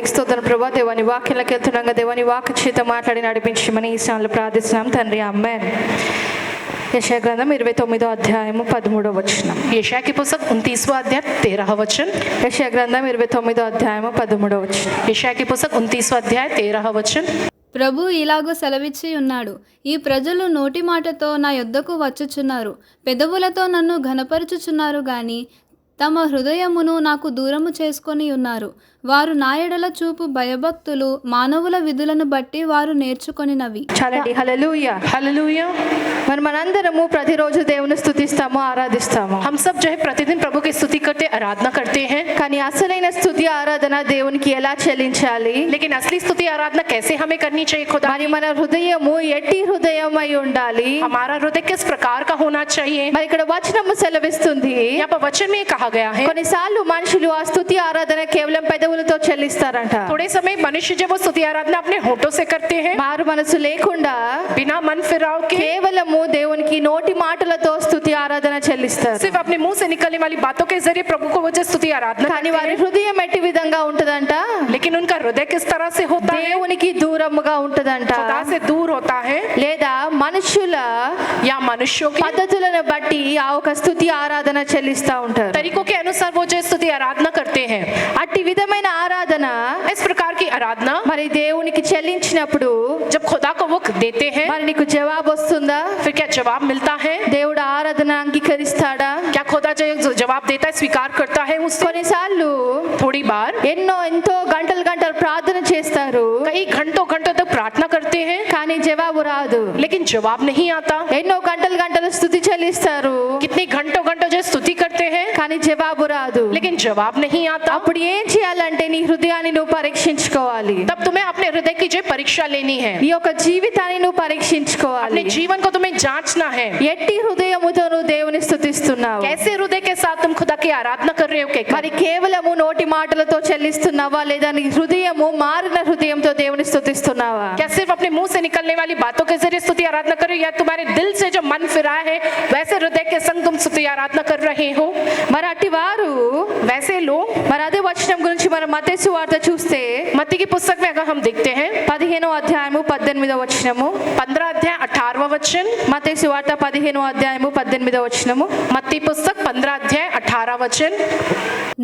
నీకు స్తోత్రం ప్రభా. దేవాని వాక్యాలకు వెళ్తున్నాగా దేవాని వాక్య చేత మాట్లాడి నడిపించమని ఈ స్థానంలో ప్రార్థిస్తున్నాం తండ్రి. ఆమేన్. యెషయా గ్రంథం 29వ అధ్యాయము 13వ వచనం. यशाया की पुस्तक 29वां अध्याय 13वां वचन. యెషయా గ్రంథం 29వ అధ్యాయము 13వ వచనం. यशाया की पुस्तक 29वां अध्याय 13वां वचन. ప్రభు ఇలాగూ సెలవిచ్చి ఉన్నాడు, ఈ ప్రజలు నోటి మాటతో నా యొద్దకు వచ్చుచున్నారు, పెదవులతో నన్ను ఘనపరచుచున్నారు గాని తమ హృదయమును నాకు దూరము చేసుకొని ఉన్నారు. వారు నా ఎడల చూపు భయభక్తులు మానవుల విధులను బట్టి వారు నేర్చుకొనినవి. చాలండి. హల్లెలూయా. हालेलुया. మనందరము ప్రతిరోజు దేవుని స్తుతిస్తాము, ఆరాధిస్తాము. हम सब जो है प्रतिदिन प्रभु की स्तुति करते आराधना करते हैं. కానీ అసలైన స్తుతి ఆరాధన దేవునికి ఎలా చెల్లించాలి? लेकिन असली स्तुति आराधना कैसे हमें करनी चाहिए खुदा? మరి మన హృదయము ఎట్టి హృదయమై ఉండాలి? हमारा हृदय किस प्रकार का होना चाहिए? మరి ఇక్కడ వచనము సెలవిస్తుంది, यहाँ पर वचन में कहा गया है కొన్నిసార్లు మనుషులు ఆ స్తుతి ఆరాధన కేవలం పెదవులతో చెల్లిస్తారంట. थोड़े समय मनुष्य जब वो स्तुति आराधना अपने होठों से करते हैं, మారు మనసు లేకుండా बिना मन फिराव के, కేవలము దేవునికి నోటి మాటలతో స్తుతి ఆరాధన చెల్లిస్తారు. सिर्फ अपने मुंह से निकलने वाली बातों के जरिए प्रभु को वो जो स्तुति आराधना కానీ करते వారి हैं, హృదయం ఎట్టి విధంగా ఉంటదంట? लेकिन उनका हृदय किस तरह से होता है? దేవునికి దూరముగా ఉంటదంట. खुदा से दूर होता है, లేదా మనుషుల या मनुष्यों की పద్ధతులను బట్టి ఆ ఒక స్తుతి ఆరాధన చెల్లిస్తా ఉంటారు. तरीकों के अनुसार वो जो स्तुति आराधना करते हैं. అట్టి విధమైన ఆరాధన इस प्रकार की आराधना మరి దేవునికి చెల్లించినప్పుడు जब खुदा को वो देते हैं, మరి నీకు జవాబు వస్తుందా? फिर क्या जवाब मिलता है? దేవుడు ఆరాధన అంగీకరిస్తాడా? क्या खुदा जो जवाब देता है स्वीकार करता है उससे? కొన్నిసార్లు थोड़ी बार ఎంతో గంటలు ప్రార్థన చేస్తారు, कई घंटों तक प्रार्थना करते हैं, కానీ జవాబు రాదు. लेकिन जवाब नहीं आता. ఎన్నో గంటలు స్తుతి చెల్లిస్తారు, कितनी घंटों जो स्तुति करते हैं, కానీ జవాబు రాదు. लेकिन जवाब नहीं आता. అప్పుడు ఏం చేయాలంటే నీ హృదయాన్ని నువ్వు పరీక్షించుకోవాలి. तब तुम्हें अपने हृदय की जो परीक्षा लेनी है, నీ యొక్క జీవితాన్ని నువ్వు పరీక్షించుకోవాలి. अपने जीवन को तुम्हें जांचना है. ఎట్టి హృదయముతో నువ్వు దేవుని స్తుతిస్తున్నావు? कैसे हृदय के साथ तुम खुदा की आराधना कर रहे हो? మరి కేవలము నోటి మాటలతో చెల్లిస్తున్నావా, లేదా నీ హృదయము మారిన హృదయంతో దేవుని స్తుతిస్తున్నావా? क्या सिर्फ अपने मुंह से निकलने वाली बातों के जरिए स्तुति आराधना कर रहे हो, या तुम्हारे दिल से जो मन फिरा है वैसे हृदय के संग तुम स्तुति आराधना कर रहे हो? మరి అట్టి వారు वैसे लोग, మరి అదే వచనం గురించి మనం మత్తయి సువార్త చూస్తే मत्ती की पुस्तक में अगर हम देखते हैं 15వ అధ్యాయము 18వ వచనము, 15 अध्याय 18वां वचन, మత్తయి సువార్త 15వ అధ్యాయము 18వ వచనము, मत्ती पुस्तक 15 अध्याय 18 वचन.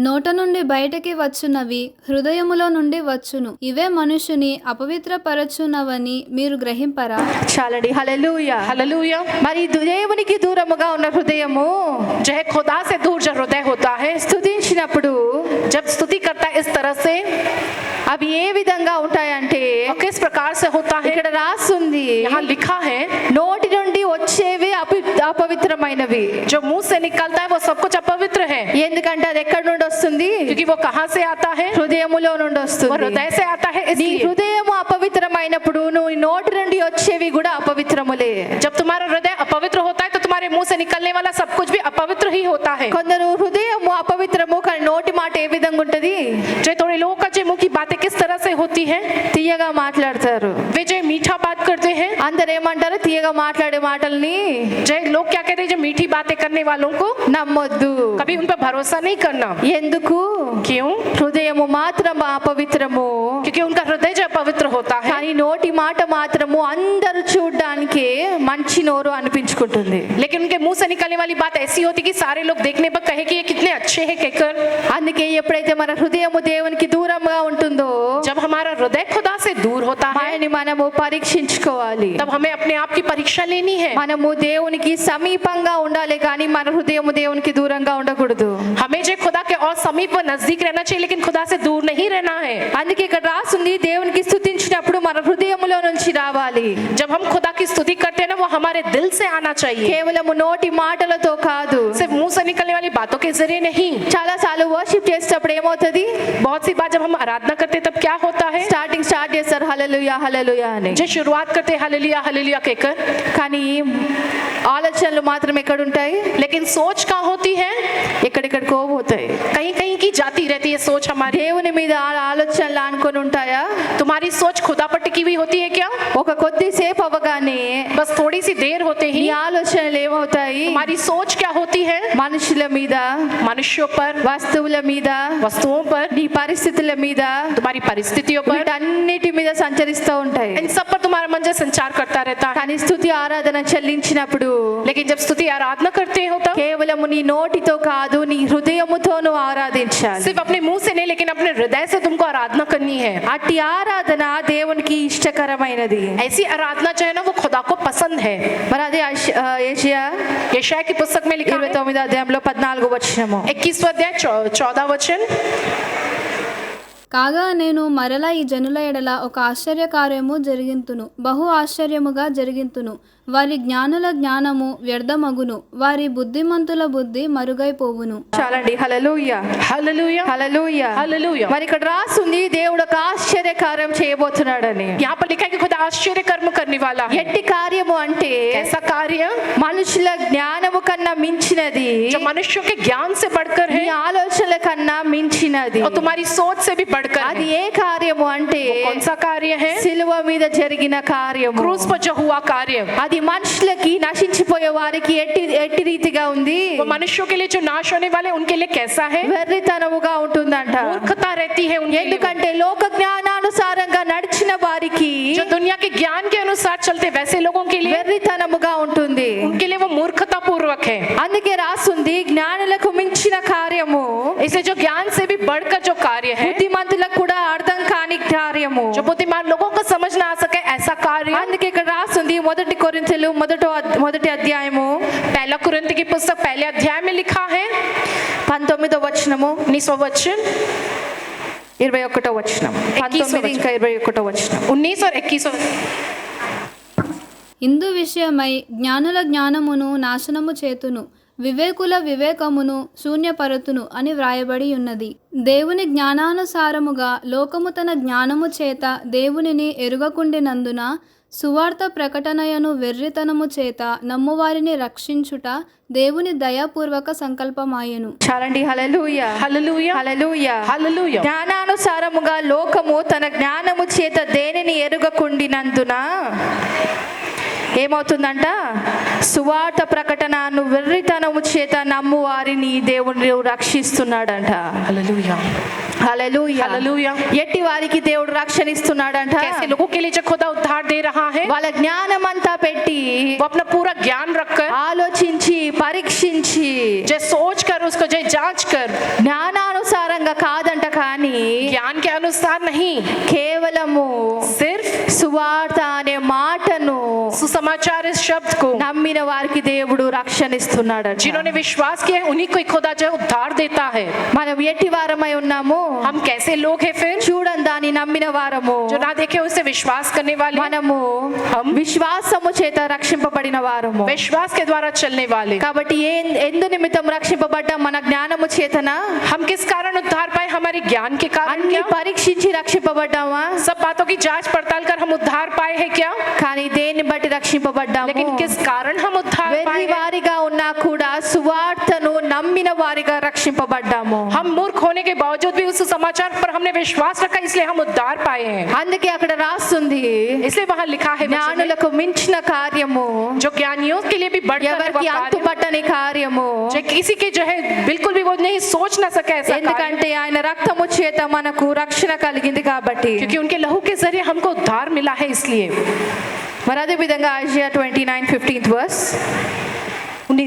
నోట నుండి బయటకి వచ్చునవి హృదయములో నుండి వచ్చును, ఇవే మనుషుని అపవిత్రపరచునవని మీరు గ్రహింపరా? చాలండి. హల్లెలూయా. हालेलुया. మరి దేవునికి దూరముగా ఉన్న హృదయము जो है खुदा से दूर जो हृदय होता है, స్తుతించినప్పుడు जब स्तुति करता है इस तरह से, అవి ఏ విధంగా ఉంటాయంటే और किस प्रकार से होता है? ఇక్కడ రాసుంది, यहाँ लिखा है నోటి నుండి వచ్చేవి అపవిత్రమైనవి. जो मुंह से निकलता है वो सब कुछ अपवित्र है. ఎందుకంటే అది ఎక్కడి నుండి వస్తుంది? क्योंकि वो कहाँ से आता है? హృదయములో నుండి वो వస్తుంది. हृदय से आता है. నీ इसलिए హృదయము అపవిత్రమైనప్పుడు నువ్వు నోటి నుండి వచ్చేవి కూడా అపవిత్రములే. जब तुम्हारा हृदय अपवित्र होता है तो तुम्हारे मुंह से निकलने वाला सब कुछ भी अपवित्र ही होता है. కొందరు హృదయము అపవిత్రము, కానీ నోటి మాట ఏ విధంగా ఉంటది? जो थोड़े लोगों का जो मुंह की बातें किस तरह से होती है, తీయగా మాట్లాడతారు. वे जो मीठा बात करते हैं. అందరు ఏమంటారు? తీయగా మాట్లాడే మాటల్ని जो लोग क्या कहते हैं, जो मीठी बातें करने वालों को నమ్మొద్దు. कभी उन पर भरोसा नहीं करना. ఎందుకు? क्यों? హృదయము మాత్రం అపవిత్రము, क्योंकि उनका हृदय जो पवित्र होता है, కానీ నోటి మాట మాత్రము అందరూ చూడడానికి మంచి నోరు అనిపించుకుంటుంది. लेकिन उनके मुंह से निकलने वाली बात ऐसी होती कि सारे लोग देखने पर कहे कि ये कितने अच्छे हैं कहकर. అందుకే ఎప్పుడైతే మన హృదయము దేవునికి దూరంగా ఉంటుందో जब हमारा हृदय खुदा से दूर होता है, ఆయన్ని మనము పరీక్షించుకోవాలి. तब हमें अपने आप की परीक्षा लेनी है. మనము దేవునికి సమీపంగా ఉండాలి, కానీ మన హృదయము దేవునికి దూరంగా ఉండకూడదు. हमें जो खुदा के और समीप व नजदीक रहना चाहिए, लेकिन खुदा से दूर नहीं रहना है. అందుకే ఇక్కడ రాసుంది, దేవునికి స్తుతించినప్పుడు మన హృదయములో నుంచి రావాలి. जब हम खुदा की स्तुति करते हैं ना, वो हमारे दिल से आना चाहिए, కేవలము నోటి మాటలతో కాదు. सिर्फ मुंह से निकलने वाली बातों के जरिए नहीं. చాలా సార్లు వర్షిప్ చేసేటప్పుడు ఏమవుతుంది? बहुत सी बात जब हम आराधना करते हैं तब क्या होता है, స్టార్ట్ చేస్తారు హల్లెలూయా హల్లెలూయా అని, जो शुरुआत करते हैं हालेलुया हालेलुया कहकर, కానీ ఆలోచనలు మాత్రం ఎక్కడ ఉంటాయి? लेकिन सोच कहाँ होती है? ఎక్కడెక్కడికో పోతాయి. कहीं कहीं की जाती रहती है सोच हमारी. దేవుని మీద ఆలోచనలు అనుకొని ఉంటాయా? तुम्हारी सोच खुदा पर टिकी हुई होती है क्या? ఒక కొద్దిసేపు అవగానే बस थोड़ी सी देर होते నీ ही ఆలోచనలు ఏమవుతాయి? हमारी सोच क्या होती है? మనుషుల మీద, मनुष्यों पर, వస్తువుల మీద, वस्तुओं पर, నీ పరిస్థితుల మీద, तुम्हारी परिस्थितियों पर, వీటన్నిటి మీద సంచరిస్తూ ఉంటాయి. इन सब पर तुम्हारा मन जो संचार करता रहता है. కానీ స్తుతి ఆరాధన చెల్లించినప్పుడు, लेकिन जब स्तुति आराधना करते हो तब కేవలము నీ నోటితో కాదు, నీ హృదయముతో నువ్వు ఆరాధించాలి. सिर्फ अपने मुंह से नहीं, लेकिन अपने हृदय से तुमको आराधना करनी है. అట్టి ఆరాధన దేవునికి ఇష్టకరమైనది. ऐसी आराधना जो है ना वो खुदा को पसंद है. మరి అదే యెషయా यशायाह की पुस्तक में लिखा है 29వ అధ్యాయంలో 14వ వచనము. 21वां अध्याय 14वां वचन. కాగా నేను మరలా ఈ జనుల ఎడల ఒక ఆశ్చర్యకార్యము జరిగింతును, బహు ఆశ్చర్యముగా జరిగింతును. వారి జ్ఞానుల జ్ఞానము వ్యర్థమగును, వారి బుద్ధిమంతుల బుద్ధి మరుగైపోవును. చాలండి. హల్లెలూయా, हालेलुया, హల్లెలూయా, हालेलुया. మరి ఇక్కడ రాసుంది దేవుడు ఒక ఆశ్చర్యకార్యం చేయబోతున్నాడని. यहाँ पर लिखा है कि खुदा आश्चर्य कर्म करने वाला है. ఎట్టి కార్యము అంటే ऐसा कार्य మనుషుల జ్ఞానము కన్నా మించినది, जो मनुष्यों के ज्ञान से बढ़कर నీ है ఆలోచనల కన్నా మించినది. और तुम्हारी सोच से भी बढ़कर అది है. ఏ కార్యము అంటే वो कौन सा कार्य है? సిలువ మీద జరిగిన కార్యము. क्रूस पर जो हुआ कार्य, అది మనుషులకి, నశించిపోయే వారికి ఎట్టి రీతిగా ఉంది, वो मनुष्यों के लिए जो नाश होने वाले उनके लिए कैसा है? వెర్రితనముగా ఉంటుందంట. मूर्खता रहती है उनके लिए. ఎందుకంటే లోక జ్ఞానానుసారంగా నడిచిన వారికి जो दुनिया के ज्ञान के अनुसार चलते वैसे लोगों के लिए వెర్రితనముగా ఉంటుంది. उनके लिए वो मूर्खता पूर्वक है. అందుకే రాసుంది జ్ఞానులకు మించిన కార్యము, इसलिए जो ज्ञान से भी बढ़कर जो कार्य है, బుద్ధిమంతులకు కూడా అర్థం కాని కార్యము. जो बुद्धिमान लोगों को समझ ना आ सके ऐसा कार्य. అందుకే ఇక్కడ రాసుంది 1 కొరింథీయులు మొదటి అధ్యాయము पहला कुरिन्थ की पुस्तक पहले अध्याय में लिखा है 19వ వచనము 19वां वचन, 21వ వచనం, 19 ఇంకా 21వ వచనం. 19 और 21वां. ఇందు విషయమై జ్ఞానుల జ్ఞానమును నాశనము చేతును, వివేకుల వివేకమును శూన్యపరతును అని వ్రాయబడి ఉన్నది. దేవుని జ్ఞానానుసారముగా లోకము తన జ్ఞానము చేత దేవునిని ఎరుగకుండినందున సువార్త ప్రకటనయను వెర్రితనము చేత నమ్మువారిని రక్షించుట దేవుని దయాపూర్వక సంకల్పమాయెను. చాలండి. హల్లెలూయా, हालेलुया, హల్లెలూయా, हालेलुया. జ్ఞానానుసారముగా లోకము తన జ్ఞానము చేత దేనిని ఎరుగకుండినందున ఏమవుతుందంట? సువార్త ప్రకటనను వెర్రితనము చేత నమ్ము వారిని దేవుడు రక్షిస్తున్నాడంట. हालेलुया, హల్లెలూయా, हालेलुया. ఎట్టి వారికి దేవుడు రక్షణ ఇస్తున్నాడంట? कैसे लोगों के लिए जो खुदा उद्धार दे रहा है, వాళ్ళ జ్ఞానమంతా పెట్టి, वो अपना पूरा ज्ञान रखकर, ఆలోచించి, పరీక్షించి, जो सोच कर उसको जो जांच कर, జ్ఞానానుసారంగా కాదంట, కానీ ज्ञान के अनुसार नहीं, కేవలము सिर्फ సువార్త అనే మాటను सुसमाचार इस शब्द को నమ్మిన వారికి దేవుడు రక్షణ ఇస్తున్నాడు. जिन्होंने विश्वास किया है उन्हीं को खुदा जो उद्धार देता है. మనం ఎట్టి వారమై ఉన్నాము? हम कैसे लोग हैं फिर? చూడండి, దాన్ని నమ్మిన వారము. जो ना देखे उसे विश्वास करने वाले, మనము విశ్వాసము చేత రక్షింపబడిన వారము. विश्वास के द्वारा चलने वाले. కాబట్టి ఎందు నిమిత్తం రక్షింపబడ్డాం? మన జ్ఞానము చేతనా? हम किस कारण उद्धार पाए? हमारे ज्ञान के कारण అన్ని क्या? పరీక్షించి రక్షింపబడ్డామా? सब बातों की जांच पड़ताल कर हम उद्धार पाए हैं क्या? కానీ దేన్ని బట్టి రక్షింపబడ్డాము? लेकिन किस कारण हम उद्धार पाए వెర్రి हैं? వారిగా ఉన్నా కూడా సువార్తను నమ్మిన వారిగా రక్షింపబడ్డాము. हम मूर्ख होने के बावजूद भी उस समाचार पर हमने विश्वास रखा, इसलिए हम उद्धार पाए हैं. అందుకే అక్కడ రాస్తుంది, इसलिए वहां लिखा है वचन में, జ్ఞానులకు మించిన కార్యము, जो ज्ञानियों के लिए भी बढ़कर है वो ఎవరికి कार्य, అంతుపట్టని కార్యము. जो किसी के जो है बिल्कुल भी वो नहीं सोच ना सके ऐसा कार्य, ఎందుకంటే ఆయన రక్తము చేత మనకు రక్షణ కలిగింది కాబట్టి. क्योंकि उनके लहू के जरिए हमको उद्धार मिला है. इसलिए మరి అదే విధంగా ఐజియా 29:15 వర్స్,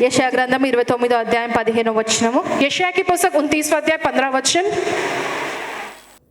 యెషయా గ్రంథం 29వ అధ్యాయం 15వ వచనము. यशायाह की पुस्तक 29वां अध्याय 15 वचन.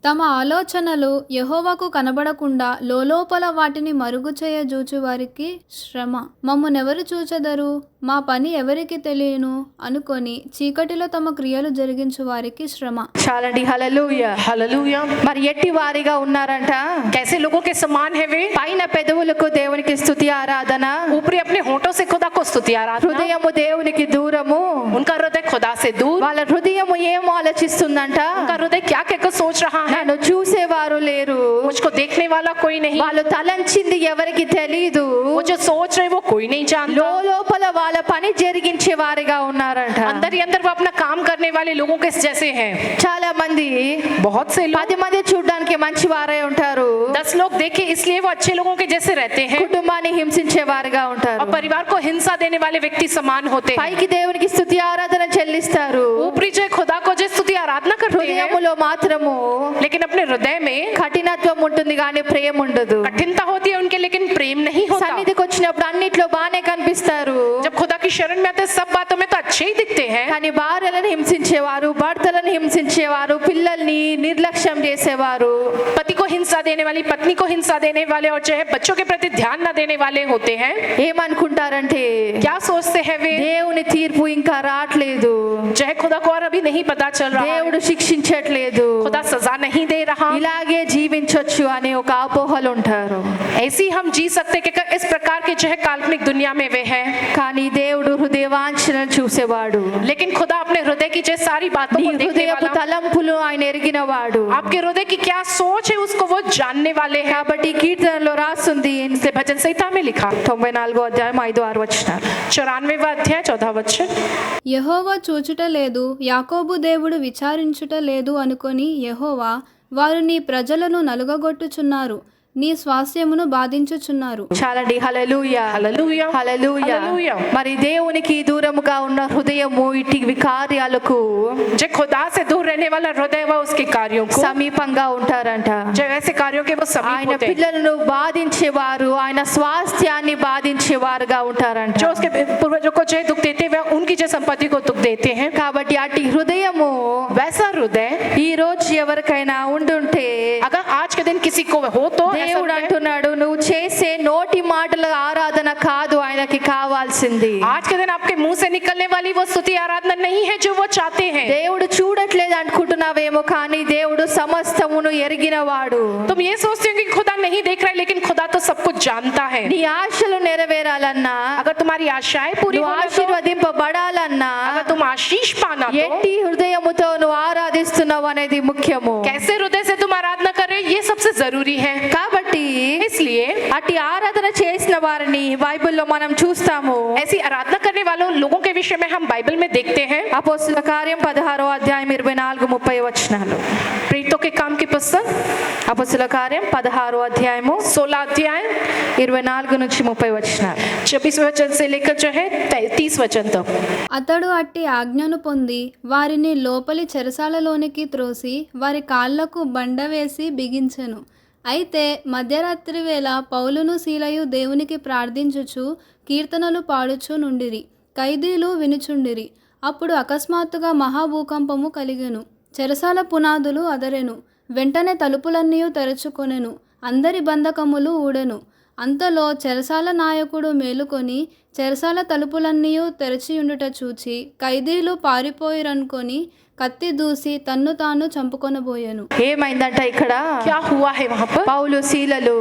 తమ ఆలోచనలు యెహోవాకు కనబడకుండా లోలోపల వాటిని మరుగు చేయ జూచు వారికి శ్రమ. మమ్మునెవరు చూచెదరు, మా పని ఎవరికి తెలియను అనుకొని చీకటిలో తమ క్రియలు జరిగించు వారికి శ్రమ. చాలండి. హల్లెలూయా, हालेलुया. మరి ఎట్టి వారిగా ఉన్నారంట? कैसे लोगों के समान है वे? పైన పెదవులకు దేవునికి స్తుతి ఆరాధన, ऊपरी अपने होठों से खुदा को स्तुति आराधना, హృదయము దేవునికి దూరము. उनका हृदय खुदा से दूर. వాళ్ళ హృదయము ఏం ఆలోచిస్తుందంట? उनका हृदय क्या कहकर सोच रहा है? నన్ను చూసేవారు లేరు, मुझको देखने वाला कोई नहीं, వాళ్ళు తలంచింది ఎవరికి తెలీదు, वो जो सोच रहे वो कोई नहीं जानता. లోపల వాళ్ళ పని జరిగించే వారిగా ఉన్నారంట. अंदर ही अंदर वो अपना काम करने वाले लोगों के जैसे हैं. చాలా మంది बहुत से लोग 10 మంది చూడడానికి మంచి వారే ఉంటారు, 10 लोग देखे इसलिए वो अच्छे लोगों के जैसे रहते हैं, కుటుంబాన్ని హింసించే వారిగా ఉంటారు. और परिवार को हिंसा देने वाले व्यक्ति समान होते हैं. పైకి దేవునికి స్తుతి ఆరాధన చెల్లిస్తారు, ऊपरी जो खुदा को जो स्तुति आराधना करते हैं, हैं, హృదయములో మాత్రము लेकिन अपने हृदय में కఠినత్వం ఉంటుంది కానీ ప్రేమ ఉండదు. कठिनता होती है उनके, लेकिन प्रेम नहीं होता। సన్నిధికి వచ్చినప్పుడు అన్నిట్లో బానే కనిపిస్తారు, जब खुदा की शरण में आते हैं सब बातों में तो अच्छे ही दिखते हैं, కానీ భార్యలను హింసించేవారు, భర్తలను హింసించేవారు, పిల్లల్ని నిర్లక్ష్యం చేసేవారు, पति को हिंसा देने वाली, पत्नी को हिंसा देने वाले और जो है बच्चों के प्रति ध्यान न देने वाले होते हैं। ఏమనుకుంటారంటే क्या सोचते हैं वे? దేవుని తీర్పు ఇంకా రావట్లేదు, जो है खुदा को और अभी नहीं पता चल रहा है, దేవుడు శిక్షించట్లేదు, खुदा सजा नहीं दे रहा, ఇలాగే జీవించొచ్చు అనే ఒక అపోహలు ఉంటారు. ऐसी हम जी सकते कि इस प्रकार की जो है काल्पनिक दुनिया में वे हैं, కానీ దేవుడు హృదయవాంఛనను చూసేవాడు, लेकिन खुदा अपने हृदय की जो सारी बातों నీ को देखने హృదయపు वाला, తలంపులు ఆయన ఎరిగినవాడు. आपके हृदय की क्या सोच है उसको वो जानने वाले हैं। కాబట్టి కీర్తనలో రాస్తుంది इसलिए भजन संहिता में लिखा 94వ అధ్యాయం 5-6 వచనాలు. 94वां अध्याय 14 वचन, యెహోవా చూచుట లేదు, యాకోబు దేవుడు విచారించుట లేదు అనుకొని యెహోవా, వారు నీ ప్రజలను నలుగగొట్టుచున్నారు, నీ స్వాస్థ్యమును బాధించుచున్నారు. చాలండి. హల్లెలూయా, हालेलुया, హల్లెలూయా. హల్లెలూయా. మరి దేవునికి దూరముగా ఉన్న హృదయము ఇట్టి కార్యాలకు जो खुदा से दूर रहने वाला हृदय व उसके कार्यों को, సమీపంగా ఉంటారంట. जो ऐसे कार्यों के वो समीप ఆయన होते हैं, పిల్లలను బాధించేవారు, ఆయన స్వాస్థ్యాన్ని బాధించేవారుగా ఉంటారంట. जो उसके पूर्वजों को जो दुख देते हैं वह उनकी जो संपत्ति को दुख देते हैं। కాబట్టి అట్టి హృదయము वैसा हृदय ఈ రోజు ఎవరికైనా ఉండుంటే अगर आज के दिन किसी को हो तो ऐसा దేవుడు हृदय, అంటున్నాడు, నువ్వు చేసే నోటి మాటల ఆరాధన కాదు ఆయనకి కావాల్సింది. आज के दिन आपके मुंह से निकलने वाली वो स्तुति आराधना नहीं है जो वो चाहते हैं। దేవుడు చూడట్లేదు అనుకుంటున్నావేమో, కానీ దేవుడు సమస్తమును ఎరిగినవాడు. तुम ये सोचते हो कि खुदा नहीं देख रहा है, लेकिन खुदा तो सब कुछ जानता है। నీ ఆశలు నెరవేరాలన్నా, अगर तुम्हारी आशाएं पूरी నువ్వు होना तो, ఆశీర్వదింపబడాలన్నా अगर तुम आशीष पाना तो, ఎట్టి హృదయముతో నువ్వు ఆరాధిస్తున్నావు అనేది ముఖ్యము. कैसे हृदय से तुम आराधना कर रहे हो ये सबसे जरूरी है। కాబట్టి इसलिए అట్టి ఆరాధన చేసిన వారిని బైబిల్లో మనం చూస్తాము. ऐसी आराधना करने वालों लोगों के विषय में हम बाइबल में देखते हैं। అపోస్తలుల కార్యం 16వ అధ్యాయం 24-30 వచనాలు. प्रेरितों के काम की पुस्तक అపోస్తలుల కార్యం 16వ అధ్యాయము 16 अध्याय 24-30 వచనాలు. 26 वचन से लेकर जो है 30 वचन तक। అతడు అట్టి ఆజ్ఞను పొంది వారిని లోపలి చెరసాలలోనికి త్రోసి వారి కాళ్లకు బండ వేసి బిగించెను. అయితే మధ్యరాత్రి వేళ పౌలును శీలయు దేవునికి ప్రార్థించుచు కీర్తనలు పాడుచు నుండిరి, ఖైదీలు వినుచుండిరి. అప్పుడు అకస్మాత్తుగా మహాభూకంపము కలిగెను, చెరసాల పునాదులు అదరెను, వెంటనే తలుపులన్నీ తెరచుకొనెను, అందరి బంధకములు ఊడెను. అంతలో చెరసాల నాయకుడు మేలుకొని చెరసాల తలుపులన్నీ తెరచియుండుట చూచి ఖైదీలు పారిపోయిరనుకొని కత్తి దూసి తన్ను తాను చంపుకొనబోయెను. ఏమైందంట ఇక్కడ? क्या हुआ है वहां पर? పౌలు శీలలు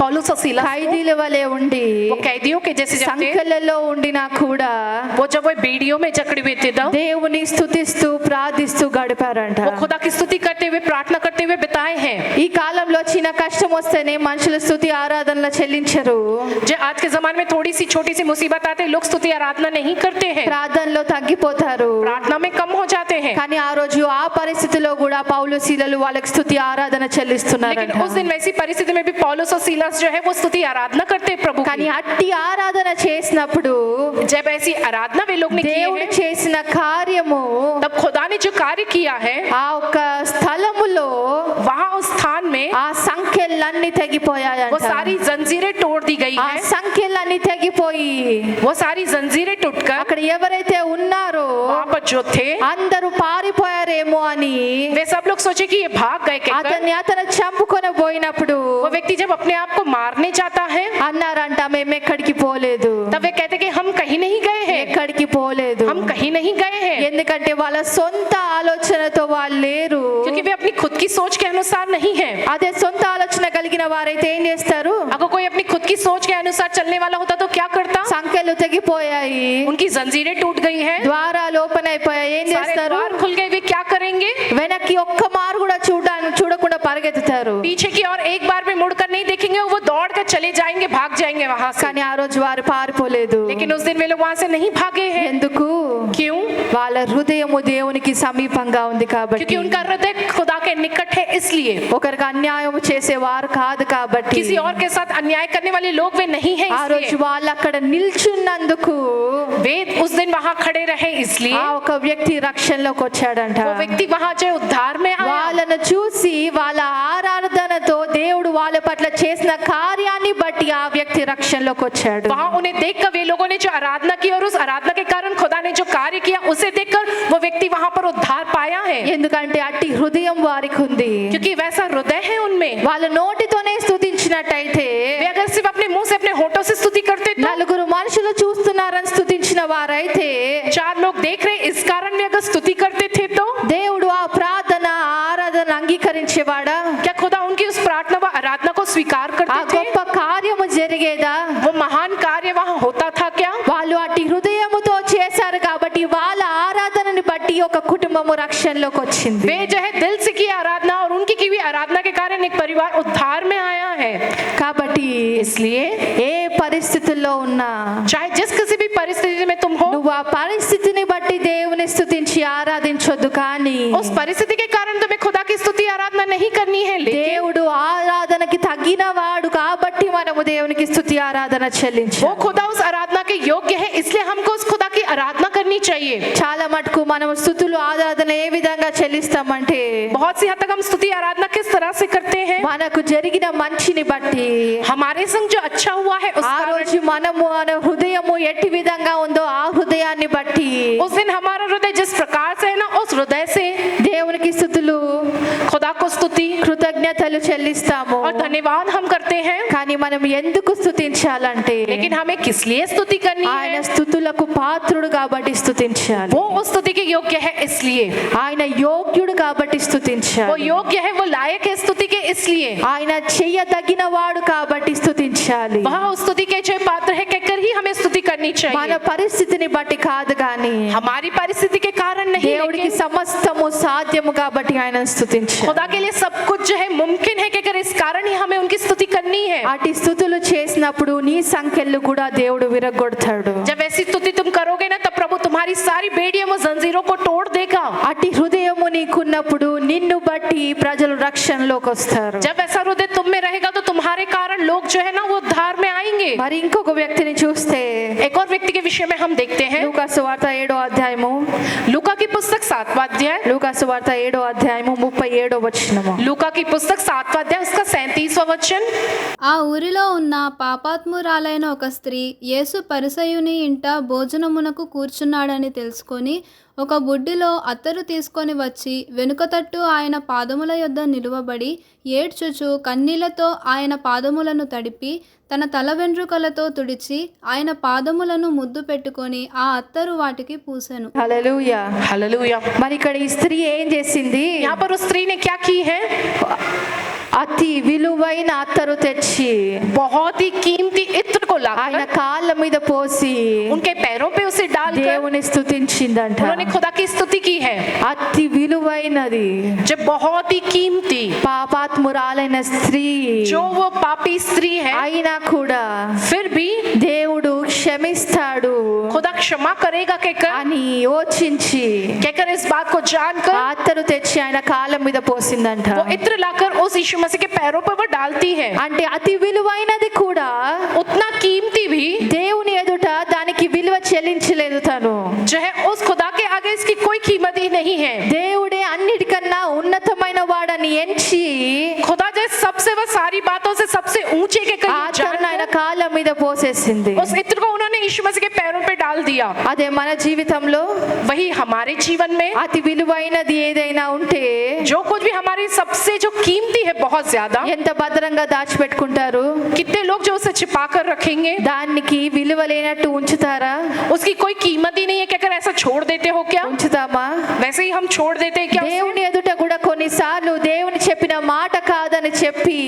पौलुस और सीलास ఖైదీల వలె ఉండి वो कैदियों के जैसे जब थे, సంకెళ్ళలో ఉండినా కూడా वो जब वो बेड़ियों में जकड़े हुए थे तब దేవుని స్తుతిస్తూ ప్రార్థిస్తూ గడిపారంట. वो खुदा की स्तुति करते हुए प्रार्थना करते हुए बिताए हैं। ఈ కాలంలో చిన్న కష్టం వస్తేనే మనుషులు స్తుతి ఆరాధనలు చెల్లించరు, जो आज के जमाने में थोड़ी सी छोटी सी मुसीबत आते हैं लोग स्तुति आराधना नहीं करते हैं, ప్రార్థనలో తగ్గిపోతారు. प्रार्थना में कम हो जाते हैं। కానీ ఆ రోజు ఆ పరిస్థితిలో కూడా పౌలు శీలలు వాళ్ళకి స్తుతి ఆరాధన చెల్లిస్తున్నారు. लेकिन उस दिन वैसी परिस्थिति में भी पौलुस और सीलास जो है वो स्तुति आराधना करते हैं प्रभु కానీ की। అట్టి ఆరాధన చేసినప్పుడు जब ऐसी आराधना वे लोग ने की దేవుడు है, చేసిన కార్యము तब खुदा ने जो कार्य किया है ఆ ఒక్క స్థలములో वहां उस स्थान में ఆ సంఖ్యలన్నీ वो తెగిపోయాయంట. सारी जंजीरें तोड़ दी गई ఆ है, సంఖ్యలన్నీ తెగిపోయి वो सारी जंजीरें टूटकर అక్కడ ఎవరైతే ఉన్నారో वहां पर जो थे అందరూ పారిపోయారేమో అని वे सब लोग सोचे कि ये भाग गए कहकर। అతను చంపుకొని పోయినప్పుడు वो व्यक्ति जब अपने आप को मारने जाता है అన్నారంట, మేము ఎక్కడికి పోలేదు, तब वे कहते कि हम कहीं नहीं गए हैं, ఎక్కడికి పోలేదు. हम कहीं नहीं गए हैं, ఎందుకంటే వాళ్ళ సొంత ఆలోచనతో వాళ్ళు లేరు. क्योंकि वे अपनी खुद की सोच के अनुसार नहीं है। అదే సొంత ఆలోచన కలిగిన వారైతే ఏం చేస్తారు? अगर कोई अपनी खुद की सोच के अनुसार चलने वाला होता तो क्या करता? సంఖ్యలు తెగిపోయాయి, उनकी जंजीरें टूट गई हैं, ద్వారాలు ఓపెన్ అయిపోయాయి. ఏం सारे చేస్తారు? द्वार खुल गए, वे क्या करेंगे? వెనక్కి ఒక్క మారు కూడా చూడకుండా పరిగెత్తుతారు. पीछे की और एक बार भी मुड़कर नहीं देखेंगे, वो दौड़ कर चले जाएंगे, भाग जाएंगे वहां से। కానీ ఆ రోజు వారు పారిపోలేదు. लेकिन उस दिन वे लोग वहां से नहीं भागे हैं। ఎందుకు? क्यों? వాళ్ళ వాళ్ళ హృదయము దేవునికి సమీపంగా ఉంది కాబట్టి, क्योंकि उनका हृदय खुदा के निकट है इसलिए। ఒకరికి అన్యాయం చేసేవారు కాదు కాబట్టి, किसी और के साथ अन्याय करने वाले लोग वे नहीं हैं ఆ రోజు इसलिए। వాళ్ళు అక్కడ నిల్చున్నందుకు वे उस दिन वहां खड़े रहे इसलिए ఆ ఒక వ్యక్తి రక్షణలోకి వచ్చాడంట. वो व्यक्ति वहां जो उद्धार में आया। వాళ్ళను చూసి వాళ్ళ ఆరాధనతో దేవుడు వాళ్ళ పట్ల చేసిన కార్యాన్ని బట్టి ఆ వ్యక్తి రక్షణలోకి వచ్చాడు. वहां उन्हें देखकर वे लोगों ने जो आराधना की और उस आराधना के कारण खुदा ने जो कार्य किया उसे देखकर वो व्यक्ति वहां पर उद्धार पाया है, ఎందుకంటే అట్టి హృదయం వారికి ఉంది. क्योंकि वैसा हृदय है उनमें। వాళ్ళ నోటితోనే స్తుతించినట్టయితే, वे अगर सिर्फ अपने मुंह से अपने होठों से स्तुति करते तो నలుగురు మనుషులు చూస్తున్నారని స్తుతించిన వారైతే, 4 लोग देख रहे इस कारण वे अगर स्तुति करते थे तो దేవుడు ఆ ప్రార్థన ఆరాధన అంగీకరించేవాడా? क्या खुदा उनकी उस प्रार्थना व आराधना को स्वीकार ఆ करते थे? గొప్ప కార్యము జరిగేదా? वो महान कार्य वहां होता था क्या? వాళ్ళు అట్టి హృదయముతో చేశారు కాబట్టి వాళ్ళ ఆరాధనని బట్టి ఒక కుటుంబము రక్షణలోకి వచ్చింది. वे जो है दिल से की आराधना और उनकी की हुई आराधना के कारण एक परिवार उद्धार में आया है। కాబట్టి इसलिए ఏ పరిస్థితుల్లో ఉన్నా चाहे जिस किसी भी परिस्थिति में तुम हो, నువ్వు ఆ పరిస్థితిని బట్టి దేవుని స్తుతించి ఆరాధించొద్దు, కానీ उस परिस्थिति के कारण तुम्हें खुदा की स्तुति आराधना नहीं करनी है, लेकिन దేవుడు ఆరాధనకి తగిన వాడు కాబట్టి మనము దేవునికి స్తుతి ఆరాధన वो చెల్లించాలి. खुदा उस आराधना के योग्य है, इसलिए हमको उस खुदा की आराधना करनी चाहिए। చాలా మటుకు మనం స్తుతులు ఆరాధన ఏ విధంగా చెల్లిస్తామంటే, बहुत सी हद तक हम स्तुति आराधना किस तरह से करते हैं? మనకు జరిగిన మంచిని బట్టి, हमारे संग जो अच्छा हुआ है उस ఆ कारण, రోజు మనము మన హృదయము ఎట్టి విధంగా ఉందో ఆ హృదయాన్ని బట్టి उस दिन हमारा हृदय जिस प्रकार से है ना, उस हृदय से దేవునికి స్తుతులు खुदा को स्तुति కృతజ్ఞతలు చెల్లిస్తాము. और धन्यवाद हम करते हैं। కానీ మనం ఎందుకు స్తుతించాలంటే, लेकिन हमें किस लिए स्तुति करनी ఆయన है? స్తుతులకు పాత్రుడు కాబట్టి స్తుతించాలి. वो उस स्तुति के योग्य है इसलिए, ఆయన యోగ్యుడు కాబట్టి वो స్తుతించాలి. योग्य है, वो लायक है स्तुति के इसलिए, ఆయన చెయ్యదగిన వాడు కాబట్టి స్తుతించాలి. वह उस स्तुति के जो पात्र है कहकर ही हमें स्तुति करनी మన चाहिए। పరిస్థితిని బట్టి కాదు, కానీ हमारी परिस्थिति के कारण नहीं, దేవుడికి लेकिन సమస్తము సాధ్యము కాబట్టి ఆయన స్తుతించాలి. खुदा के लिए सब कुछ जो है मुमकिन है, कहकर इस कारण ही हमें उनकी स्तुति करनी है। అటు స్తుతులు చేసినప్పుడు నీ సంఖ్యలు కూడా దేవుడు విరగొడతాడు. जब ऐसी स्तुति तुम करोगे ना, तब प्रभु तुम्हारी सारी बेड़ियों व जंजीरों को तोड़ देगा। అట్టి హృదయము నీకున్నప్పుడు నిన్ను బట్టి ప్రజలు రక్షణలోకి వస్తారు. जब ऐसा हृदय तुम में रहेगा तो तुम्हारे कारण लोग जो है ना वो उद्धार में आएंगे। మరి ఇంకొక వ్యక్తిని చూస్తే, एक और व्यक्ति के विषय में हम देखते हैं, లూకా సువార్త 7వ అధ్యాయము, लूका की पुस्तक 7वां अध्याय, లూకా సువార్త 7వ అధ్యాయము 37వ వచనము. लूका की पुस्तक 7वां अध्याय उसका 37वां वचन। ఆ ఊరిలో ఉన్న పాపాత్మురాలైన ఒక స్త్రీ యేసు పరిసయుని ఇంట భోజనమునకు కూర్చున్నాడని తెలుసుకొని ఒక బుడ్డిలో అత్తరు తీసుకొని వచ్చి వెనుక తట్టు ఆయన పాదముల యొద్ద నిలువబడి ఏడ్చుచు కన్నీళ్లతో ఆయన పాదములను తడిపి తన తల వెంట్రుకలతో తుడిచి ఆయన పాదములను ముద్దు పెట్టుకొని ఆ అత్తరు వాటికి పూసెను. హల్లెలూయా. हालेलुया। మరి ఇక్కడ ఈ స్త్రీ ఏం చేసింది? यहाँ पर उस स्त्री ने क्या की है? అతి విలువైన అత్తరు తెచ్చి बहुत ही कीमती इत्र को ఆయన लाकर కాళ్ళ మీద పోసి उनके पैरों पे उसे डालकर దేవుని స్తుతించిందంట. उन्होंने खुदा की स्तुति की है। అతి విలువైనది जब बहुत ही कीमती, పాపాత్మురాలైన స్త్రీ जो वो पापी स्त्री है, అయినా కూడా फिर भी దేవుడు క్షమిస్తాడు खुदा क्षमा करेगा कहकर అని యోచించి इस बात को जानकर ఆ అత్తరు తెచ్చి ఆయన కాళ్ళ మీద పోసిందంట. वो इत्र लाकर उस यीशु मसीह के पैरों पर वो डालती है। అంటే అతి విలువైనది కూడా उतना कीमती भी దేవుని ఎదుట దానికి విలువ చెల్లించలేదు తను. जो है उस खुदा के आगे इसकी कोई कीमत ही नहीं है। దేవుడే అన్నిటికన్నా ఉన్నతమైన వాడని ఎంచి खुदा जो सबसे वह सारी बातों से सबसे ऊंचे के ఆ అత్తరును ఆయన కాళ్ళ మీద పోసేసింది. उस इत्र को उन्होंने यीशु मसीह के पैरों पे डाल दिया। అదే మన జీవితంలో वही हमारे जीवन में అతి విలువైనది ఏదైనా ఉంటే जो कुछ भी हमारी सबसे जो कीमती है बहुत ज्यादा, ఎంత భద్రంగా దాచిపెట్టుకుంటారు? कितने लोग जो उसे छिपा कर रखेंगे, దానికి విలువ లేనట్టు ఉంచుతారా? उसकी कोई कीमत ही नहीं है, क्या कर ऐसा छोड़ देते हो क्या? ఉంచుతామా? वैसे ही हम छोड़ देते हैं क्या उसे? దేవుని ఎదుట కూడా కొన్నిసార్లు దేవుని చెప్పిన మాట కాదని చెప్పి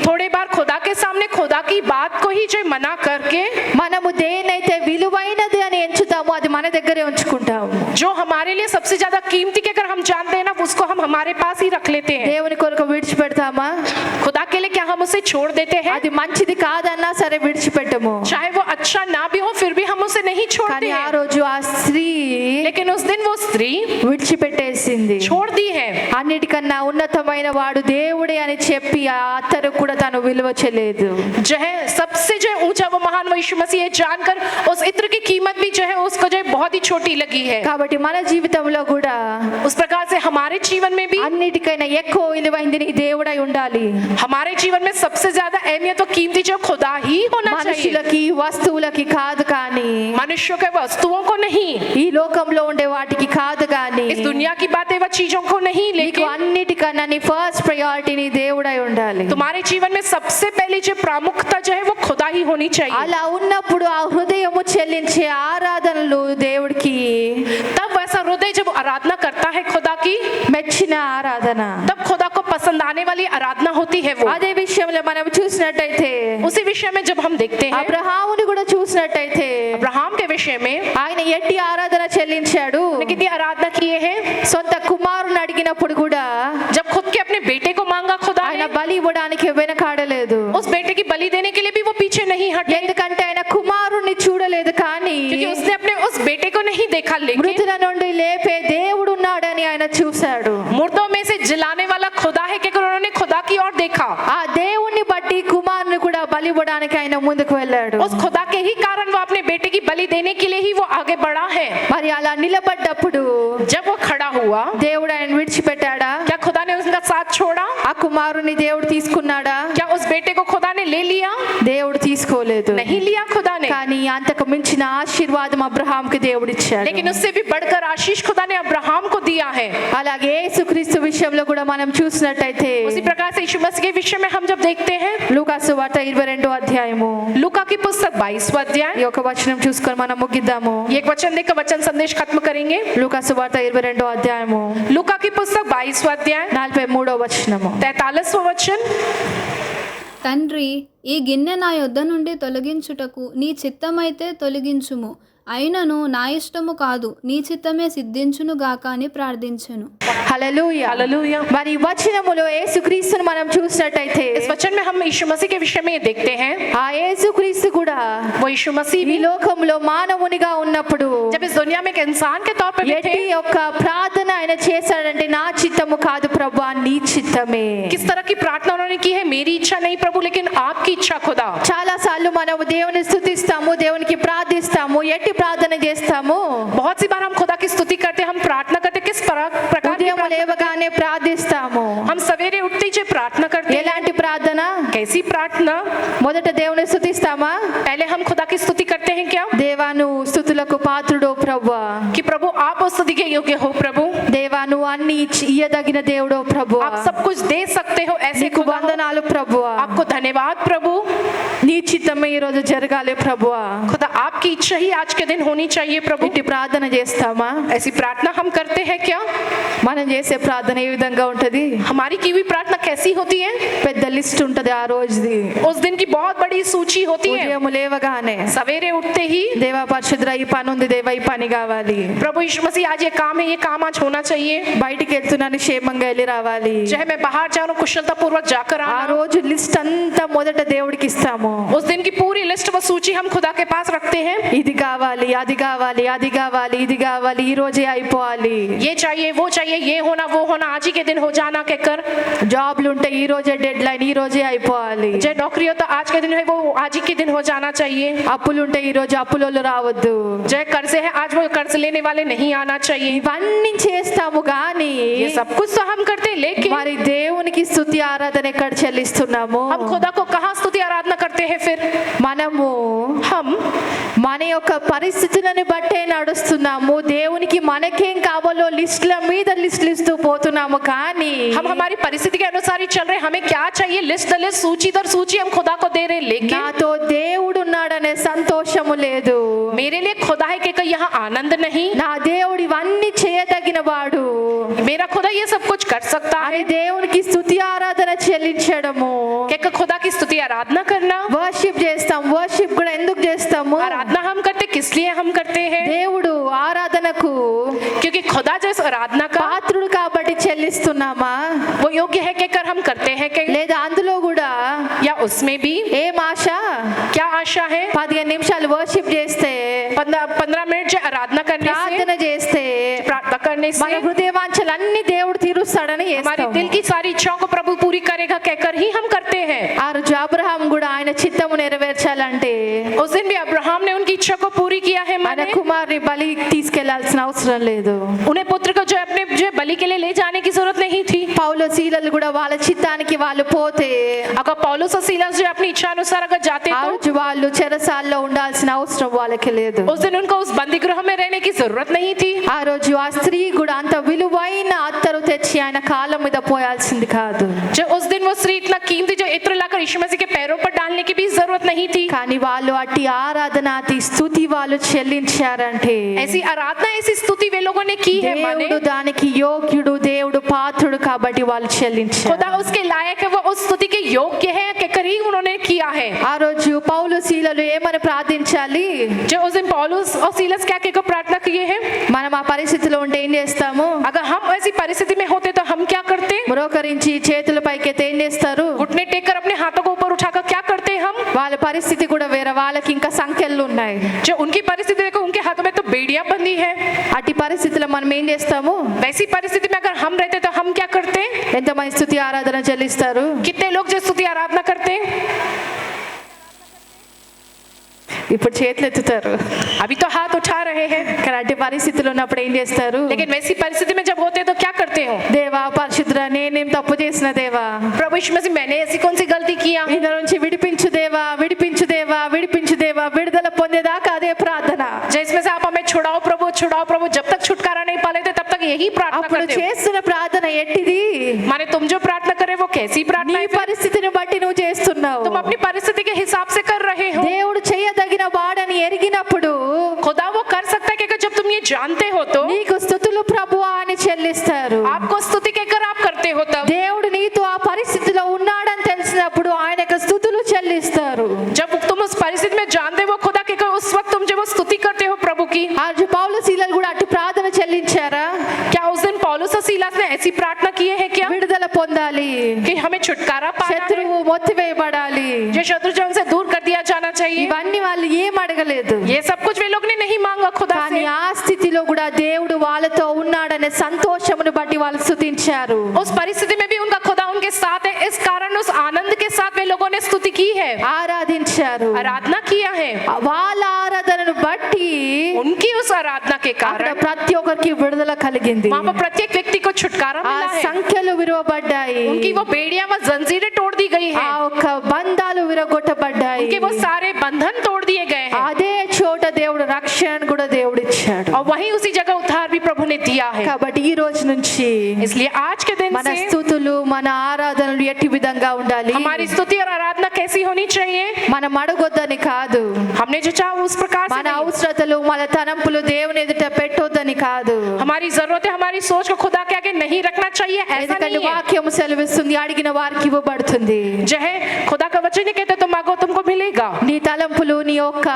थोड़े बार खुदा के सामने खुदा की बात को ही जो मना करके మనము దేనైతే విలువైనది అని ఎంచుతామో అది మన దగ్గరే ఉంచుకుంటాము. जो हमारे लिए सबसे ज्यादा कीमती के अगर हम जानते हैं ना, उसको हम हमारे पास ही रख लेते हैं। దేవుని కొరకు విడిచిపెడతామా? खुदा के लिए क्या हम उसे छोड़ देते हैं? అది మంచిది కాదన్నా సరే విడిచిపెట్టము. चाहे वो अच्छा ना भी हो फिर भी हम उसे नहीं छोड़ते కానీ ఆ हैं। రోజు ఆ స్త్రీ लेकिन उस दिन वो स्त्री स्त्री విడిచిపెట్టేసింది. छोड़ दी है। అన్నిటికన్నా ఉన్నతమైన వాడు దేవుడే అని చెప్పి ఆ అత్తరు కూడా తను విలువ చేయలేదు. जो है सबसे जो है ऊंचा वो महान वो यीशु मसीह है जानकर उस इत्र की कीमत भी जो है उसको जो है बहुत ही छोटी लगी है। కాబట్టి మన జీవితంలో కూడా उस प्रकार से हमारे जीवन में भी అన్నిటికైనా ఎక్కువ విలువైంది నీ దేవుడై ఉండాలి. हमारे जीवन में सबसे ज्यादा अहमियत और कीमती जो खुदा ही होना चाहिए। మనుషులకి వస్తువులకి కాదు కానీ, मनुष्यों के वस्तुओं को नहीं, ఈ లోకంలో ఉండే వాటికి కాదు కానీ, इस दुनिया की बातें व चीजों को नहीं, నీకు लेकिन అన్నిటికన్నా నీ ఫస్ట్ ప్రయారిటీ నీ దేవుడై ఉండాలి. तुम्हारे जीवन में सबसे पहले जो प्रामुख्यता जो है वो खुदा ही होनी चाहिए। అలా ఉన్నప్పుడు ఆ హృదయము చెల్లించే ఆరాధనలు దేవుడికి तब वैसा हृदय जब आराधना करता है खुदा की, మెచ్చిన ఆరాధన. तब खुदा को पसंद आने वाली आराधना होती है वो। అదే విషయంలో మనం చూసినట్టయితే उसी विषय में जब हम देखते हैं అబ్రహాముని కూడా చూసినట్టయితే अब्राहम के विषय में ఆయన ఎట్టి ఆరాధన చెల్లించాడు. उन्होंने कितनी आराधना किए हैं। సొంత కుమారుని అడిగినప్పుడు కూడా जब खुद के अपने बेटे को मांगा खुदा ఆయన ने, బలి ఇవ్వడానికి వెనకాడలేదు. उस बेटे की बलि देने के लिए भी वो पीछे नहीं हटे, ఎందుకంటే ఆయన కుమారుణ్ణి చూడలేదు కానీ क्योंकि उसने अपने उस बेटे को नहीं देखा, लेकिन మృతుల నుండి లేపే దేవుడు ఉన్నాడని ఆయన చూశాడు. मुर्दों में से जिलाने वाला खुदा है कि उन्होंने खुदा की ओर देखा। ఆ దేవుణ్ణి బట్టి కుమారుని కూడా బలి ఇవ్వడానికి ఆయన ముందుకు వెళ్ళాడు. उस खुदा के ही कारण वो अपने बेटे की बलि देने के लिए ही वो आगे बढ़ा है। మరి అలా నిలబడ్డప్పుడు जब वो खड़ा हुआ, దేవుడు ఆయన విడిచిపెట్టాడా? क्या खुदा ने उसका साथ छोड़ा? ఆ కుమారుని దేవుడు తీసుకున్నాడా? क्या उस बेटे को खुदा ने ले लिया? దేవుడు తీసుకోలేదు. नहीं लिया खुदा ने, కానీ అంతకు మించిన ఆశీర్వాదం అబ్రహాంకి దేవుడు ఇచ్చాడు. लेकिन उससे भी बढ़कर आशीष खुदा ने अब्राहम को दिया है। అలాగే యేసుక్రీస్తు విషయంలో కూడా మనం చూసినట్టయితే उसी प्रकार से यीशु मसीह के विषय में हम जब देखते हैं, లూకాసు వార్త 22వ అధ్యాయము लूका की पुस्तक 22वां अध्याय, ఈ ఒక వచనం చూసుకొని మనం ముగిద్దాము. एक वचन देकर वचन संदेश खत्म करेंगे। లూకాసు వార్త 22వ అధ్యాయము लूका की पुस्तक 22वां अध्याय 43వ వచనము. 43वां वचन। తండ్రి, ఈ గిన్నె నా యొద్ద నుండి తొలగించుటకు నీ చిత్తమైతే తొలగించుము, అయినను నా ఇష్టము కాదు నీ చిత్తమే సిద్ధించును గాక అని ప్రార్థించెను. హల్లెలూయా. हालेलुया। మరి ఈ వచనములో యేసుక్రీస్తును మనం చూసినట్టయితే इस वचन में हम यीशु मसीह के विषय में ये देखते हैं, ఆ యేసుక్రీస్తు కూడా वो यीशु मसीह ఈ भी లోకంలో మానవునిగా ఉన్నప్పుడు जब इस दुनिया में एक इंसान के तौर पर भी ఎట్టి थे, యొక్క ప్రార్థన ఆయన చేశాడంటే నా చిత్తము కాదు ప్రభువా నీ చిత్తమే. किस तरह की प्रार्थना उन्होंने की है? मेरी इच्छा नहीं प्रभु, लेकिन आपकी इच्छा खुदा। చాలా సార్లు మనం దేవుని స్తుతిస్తాము, దేవునికి ప్రార్థిస్తాము. ఎట్టి ప్రార్థన చేస్తాము? बहुत सी बार हम खुदा की स्तुति करते, हम प्रार्थना करते, किस प्रकार की ఉదయం प्रार्थना? లేవగానే ప్రార్థిస్తాము. हम सवेरे उठते ही प्रार्थना करते हैं। ఎలాంటి ప్రార్థన? कैसी प्रार्थना? మొదట దేవుని స్తుతిస్తామా? पहले हम खुदा की स्तुति करते हैं क्या దేవాను స్తుతులకు పాత్రుడో ప్రభువా, कि प्रभु आप उस स्तुति के योग्य हो प्रभु, దేవాను అన్ని ఇయ్యదగిన దేవుడో ప్రభువా, आप सब कुछ दे सकते हो ऐसे నీకు खुदा हो। వందనాలు ప్రభువా, आपको धन्यवाद प्रभु, నీ చిత్తమే ఈ రోజు జరగాలి ప్రభువా. खुदा आपकी इच्छा ही आज के दिन होनी चाहिए प्रभु। ఇట్టి ప్రార్థన చేస్తామా? ऐसी प्रार्थना हम करते हैं क्या? మనం చేసే ప్రార్థన ఏ విధంగా ఉంటది? हमारी की हुई प्रार्थना कैसी होती है? పెద్ద లిస్ట్ ఉంటది ఆ రోజుది. उस दिन की बहुत बड़ी सूची होती है। ఉదయం లేవగానే सवेरे उठते ही దేవా పరిశుద్ధుడా ఈ పని ఉంది, దేవా ఈ పని కావాలి, प्रभु यीशु मसीह आज ये काम है, ये काम आज होना चाहिए, బయటికి వెళ్తున్నాను క్షేమంగా వెళ్ళి రావాలి. चाहे मैं बाहर जा रहा हूँ कुशलता पूर्वक जाकर ఆ आना। రోజు లిస్ట్ అంతా మొదట దేవుడికి ఇస్తాము. उस दिन की पूरी लिस्ट व सूची हम खुदा के पास रखते हैं। ఇది కావాలి, అది కావాలి, అది కావాలి, ఇది కావాలి, ఈ రోజే అయిపోవాలి. ये चाहिए, वो चाहिए, ये होना, वो होना, आज ही के दिन हो जाना कहकर। జాబ్లు ఉంటే ఈ రోజే డెడ్ లైన్, ఈ రోజే అయిపోవాలి. चाहे नौकरी हो तो आज के दिन है वो आज ही के दिन हो जाना चाहिए। అప్పులు ఉంటే ఈ రోజు అప్పులోళ్ళు రావద్దు. चाहे कर्जे है आज वो कर्ज लेने वाले नहीं आना चाहिए। ఇవన్నీ చేస్తాము కానీ ये सब कुछ तो हम करते हैं, लेकिन మరి దేవునికి స్తుతి ఆరాధన ఎక్కడ చెల్లిస్తున్నాము? हम खुदा को कहाँ स्तुति आराधना करते हैं? फिर మనము हम మన యొక్క పరిస్థితులను బట్టే నడుస్తున్నాము. దేవునికి మనకేం కావాలో లిస్టుల మీద లిస్టులు ఇస్తూ పోతున్నాము కానీ हम हमारी परिस्थिति के अनुसार ही चल रहे हैं। हमें क्या चाहिए लिस्ट दर लिस्ट, सूची दर सूची हम खुदा को दे रहे हैं, लेकिन నాతో దేవుడు ఉన్నాడనే సంతోషము లేదు. मेरे लिए खुदा है कि यहाँ आनंद नहीं, నా దేవుడు ఇవన్నీ చేయదగిన వాడు मेरा खुदा ये सब कुछ कर सकता అని है। దేవునికి స్తుతి ఆరాధన చెల్లించడము. कि खुदा की स्तुति आराधना करना, వర్షిప్ చేస్తాం. వర్షిప్ కూడా ఎందుకు చేస్తాము? आराधना हम करते किस लिए हम करते हैं? దేవుడు ఆరాధనకు क्योंकि खुदा जो इस आराधना का పాత్రుడు కాబట్టి చెల్లిస్తున్నామా? वो योग्य है कहकर हम करते हैं कि, లేదా అందులో కూడా या उसमें भी ఏం ఆశ? क्या आशा है? 15 నిమిషాలు వర్షిప్ చేస్తే, 15 मिनट जो आराधना करने से, ప్రార్థన చేస్తే प्रार्थना करने మన से, హృదయ వాంఛలన్నీ దేవుడు తీరుస్తాడని हमारे చేస్తాము. दिल की सारी इच्छाओं को प्रभु पूरी करेगा कहकर ही हम करते हैं। ఆ రోజు అబ్రహాం కూడా ఆయన చిత్తము నెరవేర్చాలంటే उस दिन भी अब्राहम ने उनकी इच्छा को पूरी किया है। ఆయన माने కుమారుని బలి తీసుకెళ్లాల్సిన అవసరం లేదు. उन्हें पुत्र को जो अपने जो बलि के लिए ले जाने की जरूरत नहीं थी। పౌలు శీలలు కూడా వాళ్ళ చిత్తానికి వాళ్ళు పోతే अगर पौलुस और सीलास जो अपनी इच्छा अनुसार अगर जाते ఆ तो రోజు వాళ్ళు చెరసాల్లో ఉండాల్సిన అవసరం వాళ్ళకి లేదు. उस दिन उनको उस बंदी गृह में रहने की जरूरत नहीं थी। ఆ రోజు ఆ స్త్రీ కూడా అంత విలువైన అత్తరు తెచ్చి ఆయన కాళ్ళ మీద పోయాల్సింది కాదు. जो उस दिन वो स्त्री इतना कीमती जो इत्र लाकर यीशु मसीह के पैरों पर डालने की भी जरूरत नहीं थी। కానీ వాళ్ళు అట్టి ఆరాధన అతి స్తుతి వాళ్ళు చెల్లించారంటే ऐसी आराधना ऐसी स्तुति वे लोगों ने की है। माने దేవుడు దానికి యోగ్యుడు, దేవుడు పాత్రుడు కాబట్టి వాళ్ళు చెల్లించారు. खुदा उसके लायक है, वो उस स्तुति के योग्य है कहकर ही उन्होंने किया है। ఆ రోజు పౌలు శీలలు ఏమని ప్రార్థించాలి? जो उस दिन पौलुस और सीलास क्या कहकर प्रार्थना किए हैं? మనం ఆ పరిస్థితిలో ఉంటే ఏం చేస్తాము? अगर हम ऐसी परिस्थिति में होते तो हम क्या करते? మరోకరించి చేతుల పైకెత్తి ఏం చేస్తారు? घुटने टेक कर अपने हाथों को ऊपर उठाकर क्या करते हम? వాళ్ళ పరిస్థితి కూడా వేరే, వాళ్ళకి ఇంకా సంఖ్యలు ఉన్నాయి. जो उनकी परिस्थिति देखो, उनके हाथों में तो बेड़ियां बंधी है। అట్టి పరిస్థితిలో మనం ఏం చేస్తాము? वैसी परिस्थिति में अगर हम रहते तो हम क्या करते? ఎంతమంది స్తుతి ఆరాధన చెల్లిస్తారు? कितने लोग जो स्तुति आराधना करते? ఇప్పుడు చేతులు ఎత్తుతారు. अभी तो हाथ उठा रहे हैं, కానీ అట్టి పరిస్థితిలో ఉన్నప్పుడు ఏం చేస్తారు? लेकिन वैसी परिस्थिति में जब होते तो क्या करते हो? దేవా పరిశుద్ధుడా, నేనేం తప్పు చేసిన దేవా, प्रभु यीशु मसीह मैंने ऐसी कौन सी गलती किया? ఇందులో నుంచి విడిపించు దేవా, విడిపించు దేవా, విడిపించు దేవా. విడుదల పొందేదాకా అదే ప్రార్థన. जिसमें से आप हमें छुड़ाओ प्रभु, जब तक छुटकारा नहीं पा लेते तब तक यही प्रार्थना అప్పుడు करते हो। చేస్తున్న ప్రార్థన ఎట్టిది? माने तुम जो प्रार्थना करे वो कैसी प्रार्थना నీ है? పరిస్థితిని బట్టి నువ్వు చేస్తున్నావు. तुम अपनी परिस्थिति के हिसाब से कर रहे हो। దేవుడు చేయదగిన వాడని ఎరిగినప్పుడు खुदा वो कर सकता है कि जब तुम ये जानते हो तो నీకు స్తుతులు ప్రభువా అని చెల్లిస్తారు. आपको स्तुति कहकर आप करते हो। तब దేవుడు నీతో ఆ పరిస్థితిలో ఉన్నాడని తెలిసినప్పుడు ఆయనకు స్తుతులు చెల్లిస్తారు. जब तुम उस परिस्थिति में जानते हो खुदा कहकर उस वक्त तुम जब वो स्तुति करते हो प्रभु की। ఆ రోజు పౌలు శీలలు కూడా అటు ప్రార్థన చెల్లించారా? क्या उस दिन पौलुस और सीलास ने ऐसी प्रार्थना किए हैं क्या విడుదల పొందాలి, कि हमें छुटकारा पाना है, శత్రువు మొత్తివేయబడాలి, जो शत्रु जो उनसे दूर कर दिया जाना चाहिए? ఇవన్నీ వాళ్ళు ఏం అడగలేదు. ये सब कुछ वे लोग ने नहीं मांगा खुदा కానీ से। ఆ స్థితిలో కూడా దేవుడు వాళ్ళతో ఉన్నాడనే సంతోషమును బట్టి వాళ్ళు స్తుతించారు. उस परिस्थिति में भी उनका खुदा उनके साथ है, इस कारण उस आनंद के साथ वे लोगों ने स्तुति की है, ఆరాధించారు. आराधना किया है। వాళ్ళ ఆరాధనను బట్టి उनकी उस आराधना के అక్కడ कारण ప్రతి ఒక్కరికి విడుదల కలిగింది. वहां पर प्रत्येक व्यक्ति को छुटकारा ఆ मिला है। సంఖ్యలు విరవబడ్డాయి, उनकी वो बेड़ियां व जंजीरें तोड़ दी गई ఆ हैं, ఒక్క బంధాలు విరగొట్టబడ్డాయి. उनके वो सारे बंधन तोड़ दिए गए हैं, అదే చోట దేవుడు రక్షణ కూడా దేవుడు ఇచ్చాడు. और वहीं उसी जगह उद्धार भी प्रभु ने दिया है। కాబట్టి ఈ రోజు నుంచి इसलिए आज के दिन మన से స్తుతులు, మన ఆరాధనలు ఎట్టి విధంగా ఉండాలి? हमारी स्तुति और आराधना कैसी होनी चाहिए? మనం అడగొద్దని కాదు, हमने जो चाहा उस प्रकार से మన नहीं। అవసరతలు మన తలంపులు దేవుని ఎదుట పెట్టొద్దని కాదు. हमारी जरूरतें हमारी सोच को खुदा के आगे नहीं रखना चाहिए, ऐसा ఎందుకంటే नहीं है। వాక్యం సెలవిస్తుంది, అడిగిన వారికి ఇవ్వబడుతుంది. जो है खुदा का वचन ही कहते तुम मांगो तुमको मिलेगा। నీ తలంపులు, నీ యొక్క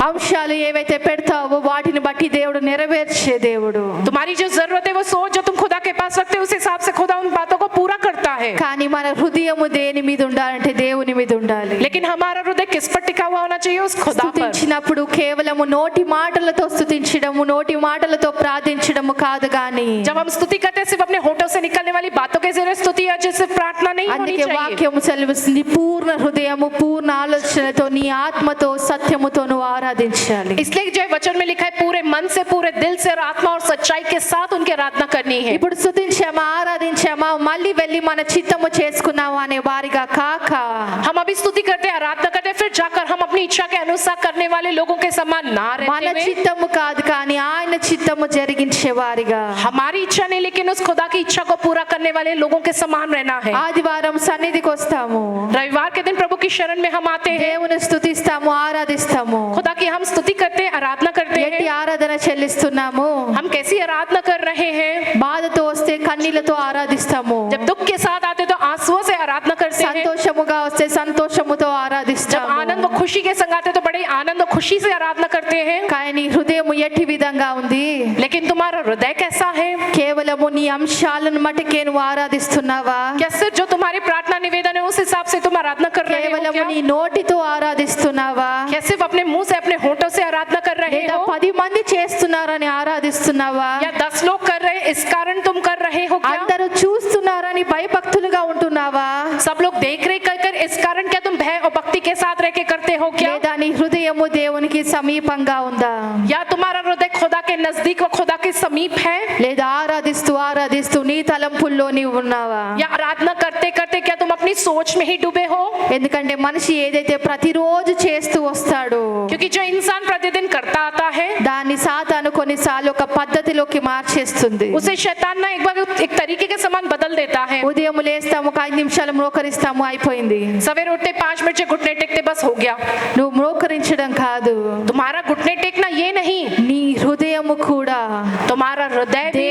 అంశాలు ఏవైతే పెడతావో వాటిని బట్టి దేవుడు నెరవేర్చే దేవుడు. तुम्हारी जो जरूरत है वो सोच जो तुम खुदा के पास रखते हो उस हिसाब से खुदा उन बातों को पूरा करता है। కానీ మన హృదయము దేని మీద ఉండాలంటే దేవుని మీద ఉండాలి. लेकिन हमारा हृदय किस पर टिका हुआ होना चाहिए? उस खुदा पर। స్తుతించినప్పుడు కేవలము నోటి మాటలతో స్తుతించడము, నోటి మాటలతో ప్రార్థించడము కాదు గాని जब हम स्तुति करते हैं सिर्फ अपने होठों से निकलने वाली बातों के जरिए स्तुति या जैसे प्रार्थना नहीं होनी అందుకే चाहिए। వాక్యము సెలవిస్తుంది, పూర్ణ హృదయము, పూర్ణ ఆలోచనతో, నీ ఆత్మతో, సత్యముతో నువ్వు ఆరాధించాలి. इसलिए जो वचन में लिखा है पूरे मन से, पूरे दिल से और आत्मा और सच्चाई के साथ उनकी आराधना करनी है। ఇప్పుడు స్తుతించామా, ఆరాధించామా, మళ్ళీ వెళ్ళి మన చిత్తము చేసుకున్నాము అనే వారిగా కాక हम अभी स्तुति करते हैं, आराधना करते हैं, फिर जाकर हम अपनी इच्छा के अनुसार करने वाले लोगों के समान ना మన रहते हुए చిత్తము కాదు కానీ ఆయన చిత్తము జరిగించే వారిగా हमारी इच्छा नहीं लेकिन उस खुदा की इच्छा को पूरा करने वाले लोगों के समान रहना है। ఆదివారం సన్నిధికి వస్తాము, रविवार के दिन प्रभु की शरण में हम आते हैं, దేవుని స్తుతిస్తాము, ఆరాధిస్తాము. खुदा की हम स्तुति करते हैं, आराधना करते ఎట్టి हैं। ఆరాధన చెల్లిస్తున్నాము? हम कैसी आराधना कर रहे हैं? బాధతో వస్తే కన్నీళ్లతో ఆరాధిస్తాము, जब दुख के साथ आते तो आंसुओं से आराधना करते हैं, సంతోషముగా వస్తే సంతోషముతో जब ఆరాధిస్తాము. आनंद व खुशी खुशी के संग आते तो बड़े आनंद और खुशी से आराधना करते हैं, కానీ నీ హృదయం ఎట్టి విధంగా ఉంది? लेकिन तुम्हारा हृदय कैसा है? కేవలము నీ అంశాలను మటుకే నువ్వు ఆరాధిస్తున్నావా? क्या सिर्फ जो तुम्हारी प्रार्थना निवेदन है उस हिसाब से तुम आराधना कर रहे हो కేవలము क्या? నీ నోటితో ఆరాధిస్తున్నావా? क्या सिर्फ अपने मुंह से अपने होठों से आराधना कर रहे లేదా हो, 10 మంది చేస్తున్నారని ఆరాధిస్తున్నావా? या 10 लोग कर रहे हैं इस कारण तुम कर रहे हो क्या? అందరూ చూస్తున్నారని భయభక్తులుగా ఉంటున్నావా? सब लोग देख रहे कर इस कारण क्या तुम भय और भक्ति के साथ रह के करते हो क्या? లేదా నీ హృదయము దేవునికి సమీపంగా ఉందా? या तुम्हारा हृदय खुदा के नजदीक व खुदा के समीप है? లేదా ఆరాధిస్తూ నీ తలంపుల్లో నీవు ఉన్నావా? या आराधना करते करते क्या तुम अपनी सोच में ही डूबे हो? ఎందుకంటే మనిషి ఏదైతే ప్రతిరోజు చేస్తూ వస్తాడో क्योंकि जो इंसान प्रतिदिन करता आता है దాన్ని సాతాను కొన్నిసార్లు ఒక పద్ధతిలోకి మార్చేస్తుంది. उसे शैतान ना एक बार एक तरीके के समान बदल देता है। ఉదయం లేస్తాము, ఒక 5 నిమిషాలు మోకరిస్తాము, అయిపోయింది. सवेरे उठते 5 मिनट से घुटने टेकते बस हो गया। నువ్వు మోకరించడం కాదు, तुम्हारा घुटने टेकना ये नहीं, నీ హృదయము కూడా तुम्हारा हृदय भी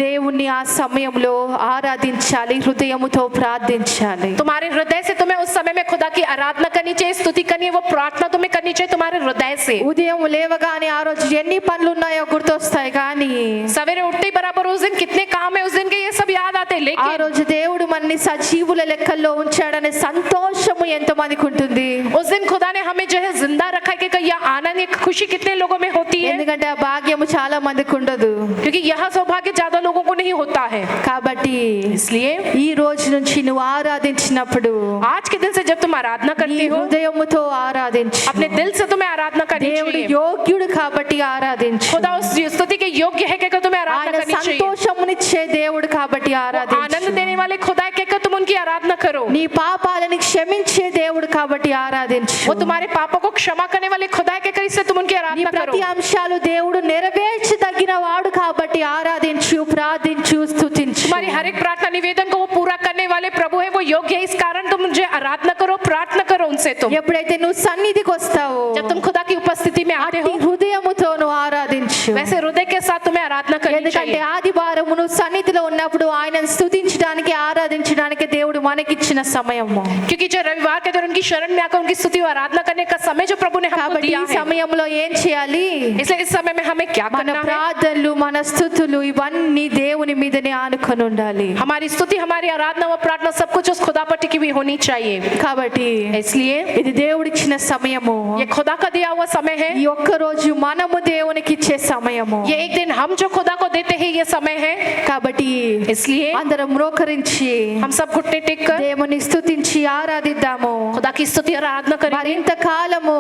దేవుణ్ణి ఆ సమయంలో ఆరాధించాలి, హృదయముతో ప్రార్థించాలి. तुम्हारे हृदय से तुम्हें उस समय में खुदा की आराधना करनी चाहिए, स्तुति करनी है, वो प्रार्थना तुम्हें करनी चाहिए तुम्हारे हृदय से। ఉదయం లేవగానే ఆ రోజు ఎన్ని పనులు ఉన్నాయో గుర్తొస్తాయి, కానీ सवेरे उठते ही बराबर उस दिन कितने काम है उस दिन के ये सब याद आते, ఆ लेकिन రోజు దేవుడు మనని సజీవుల లెక్కల్లో ఉంచాడనే సంతోషము ఎంత మందికి ఉంటుంది? उस दिन खुदा ने हमें जो है जिंदा रखा है कि यह आनंद ये खुशी कितने लोगों में होती है? ఎందుకంటే ఆ భాగ్యము చాలా మందికి ఉండదు. क्योंकि यह सौभाग्य ज्यादा लोगों को नहीं होता है। కాబట్టి इसलिए ఈ రోజు నుంచి నువ్వు ఆరాధించినప్పుడు आज के दिन से जब तुम आराधना నీ करते हो హృదయముతో ఆరాధించు. अपने दिल से तुम्हें आराधना करनी దేవుడు चाहिए। యోగ్యుడు కాబట్టి ఆరాధించు. खुदा उस स्तुति के योग्य है कि तुम्हें ఆయన आराधना करनी चाहिए। సంతోషమునిచ్చే దేవుడు కాబట్టి वो ఆరాధించు. आनंद देने वाले खुदा है कि तुम उनकी आराधना करो। నీ పాపాలను క్షమించే దేవుడు కాబట్టి ఆరాధించు. वो तुम्हारे पापों को क्षमा करने वाले खुदा है कि इससे तुम उनकी నీ आराधना करो। ప్రతి అంశాలు దేవుడు నెరవేర్చదగిన వాడు కాబట్టి ఆరాధించు, ప్రార్థించు, స్తుతించు. तुम्हारी हर एक प्रार्थना निवेदन को वो पूरा करने वाले प्रभु है, वो योग्य है, इस कारण तुम मुझे आराधना करो, प्रार्थना करो उनसे। तुम ఎప్పుడైతే నువ్వు సన్నిధికి వస్తావో जब तुम खुदा की उपस्थिति में आते అట్టి हो హృదయముతో నువ్వు ఆరాధించు. वैसे हृदय के साथ तुम्हें आराधना करनी ఎందుకంటే चाहिए। ఆదివారం నువ్వు సన్నిధిలో ఉన్నప్పుడు ఆయనను స్తుతించడానికి, ఆరాధించడానికి దేవుడు మనకిచ్చిన సమయము. क्योंकि जो रविवार के दिन उनकी शरण में आकर उनकी स्तुति और आराधना करने का समय जो प्रभु ने हमको కాబట్టి दिया ఈ है, సమయంలో ఏం చేయాలి? इसलिए इस समय में हमें क्या మన करना है? ప్రార్థనలు, మన స్తుతులు ఇవన్నీ దేవుని మీదనే ఆనుకొని ఉండాలి. हमारी स्तुति, हमारी आराधना व प्रार्थना सब कुछ उस खुदा पर टिकी हुई होनी चाहिए। కాబట్టి इसलिए ఇది దేవుడిచ్చిన సమయము. ये खुदा का दिया हुआ समय है। ఈ ఒక్క రోజు మనము దేవునికి ఇచ్చే సమయము. ये एक दिन हम जो खुदा को देते हैं ये समय है। కాబట్టి इसलिए అందరం మోకరించి हम सब घुटने टेक कर దేవుని స్తుతించి ఆరాధిద్దాము. खुदा की स्तुति और आराधना करेंगे। మరింత కాలము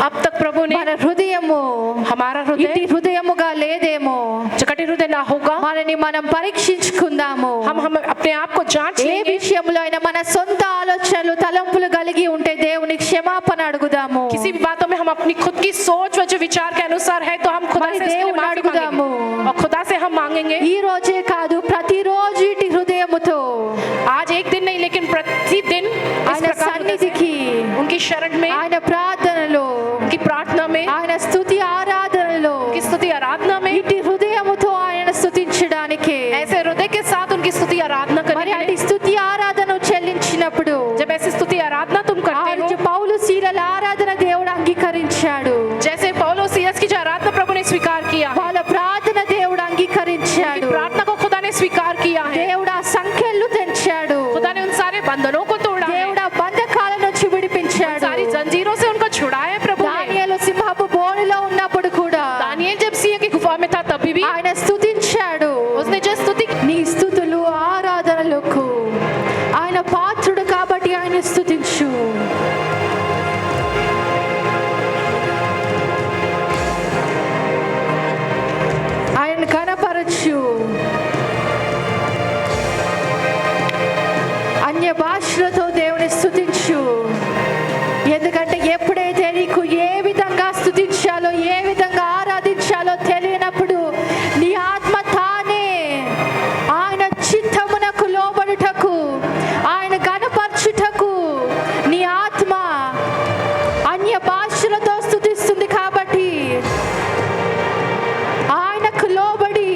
अब तक प्रभु ने మన హృదయము हमारा ఇటు हृदय హృదయముగా లేదేమో चकटी हृदय ना होगा। మనని మనం పరీక్షించుకుందాము. हम अपने आप को जांच ఏ लेंगे। విషయంలో అయినా మన సొంత ఆలోచనలు, తలంపులు కలిగి ఉంటే దేవునికి క్షమాపణ అడుగుదాము. किसी भी बातों में हम अपनी खुद की सोच व जो विचार के अनुसार है तो हम खुदा మరి से इसके लिए దేవుని माफी అడుగుదాము. मांगेंगे और खुदा से हम मांगेंगे। ఈ రోజే కాదు, ప్రతిరోజు ఇటు హృదయముతో आज एक दिन नहीं लेकिन प्रतिदिन इस ఆయన प्रकार సన్నిధికి, उनकी शरण में, ఆయన ప్రార్థనలో, उनकी प्रार्थना में, ఆయన స్తుతి ఆరాధనలో उनकी स्तुति आराधना में ఇటు హృదయముతో ఆయన స్తుతించడానికి, ऐसे हृदय के साथ उनकी स्तुति आराधना మరి करने के అటు लिए స్తుతి ఆరాధన చెల్లించినప్పుడు जब ऐसी स्तुति आराधना तुम ఆ करते రోజు हो, పౌలు శీలల ఆరాధన దేవుడు అంగీకరించాడు. जैसे पौलुस सिलस की जो आराधना प्रभु ने स्वीकार किया है, వాళ్ళ ప్రార్థన దేవుడు उनकी అంగీకరించాడు. प्रार्थना को खुदा ने स्वीकार किया है। దేవుడు ఆ సంఖ్యలు తెంచాడు. खुदा ने उन सारे बंधनों को तोड़ा है, దేవుడు ఆ బంధకాల నుంచి విడిపించాడు. सारी जंजीरों से उनको छुड़ाया है प्रभु ने। దానియేలు సింహపు బోనులో ఉన్నప్పుడు కూడా दानिएल जब सिंह की गुफा में था तभी भी ఆయన స్తుతించాడు. उसने जो स्तुति నీ స్తుతులు ఆరాధనలకు ఆయన పాత్రుడు కాబట్టి ఆయన స్తుతించు. ఆయన కనపరచు. అన్య భాషలతో దేవుని స్తుతించు. ఎందుకంటే ఎప్పుడైతే నీకు ఏ విధంగా స్తుతించాలో, ఏ విధంగా ఆరాధించాలో తెలియనప్పుడు నీ ఆత్మ తానే ఆయన చిత్తమునకు లోబడుటకు, ఆయన కనపరచుటకు నీ ఆత్మ అన్య భాషలతో స్తుతిస్తుంది. కాబట్టి ఆయనకు లోబడి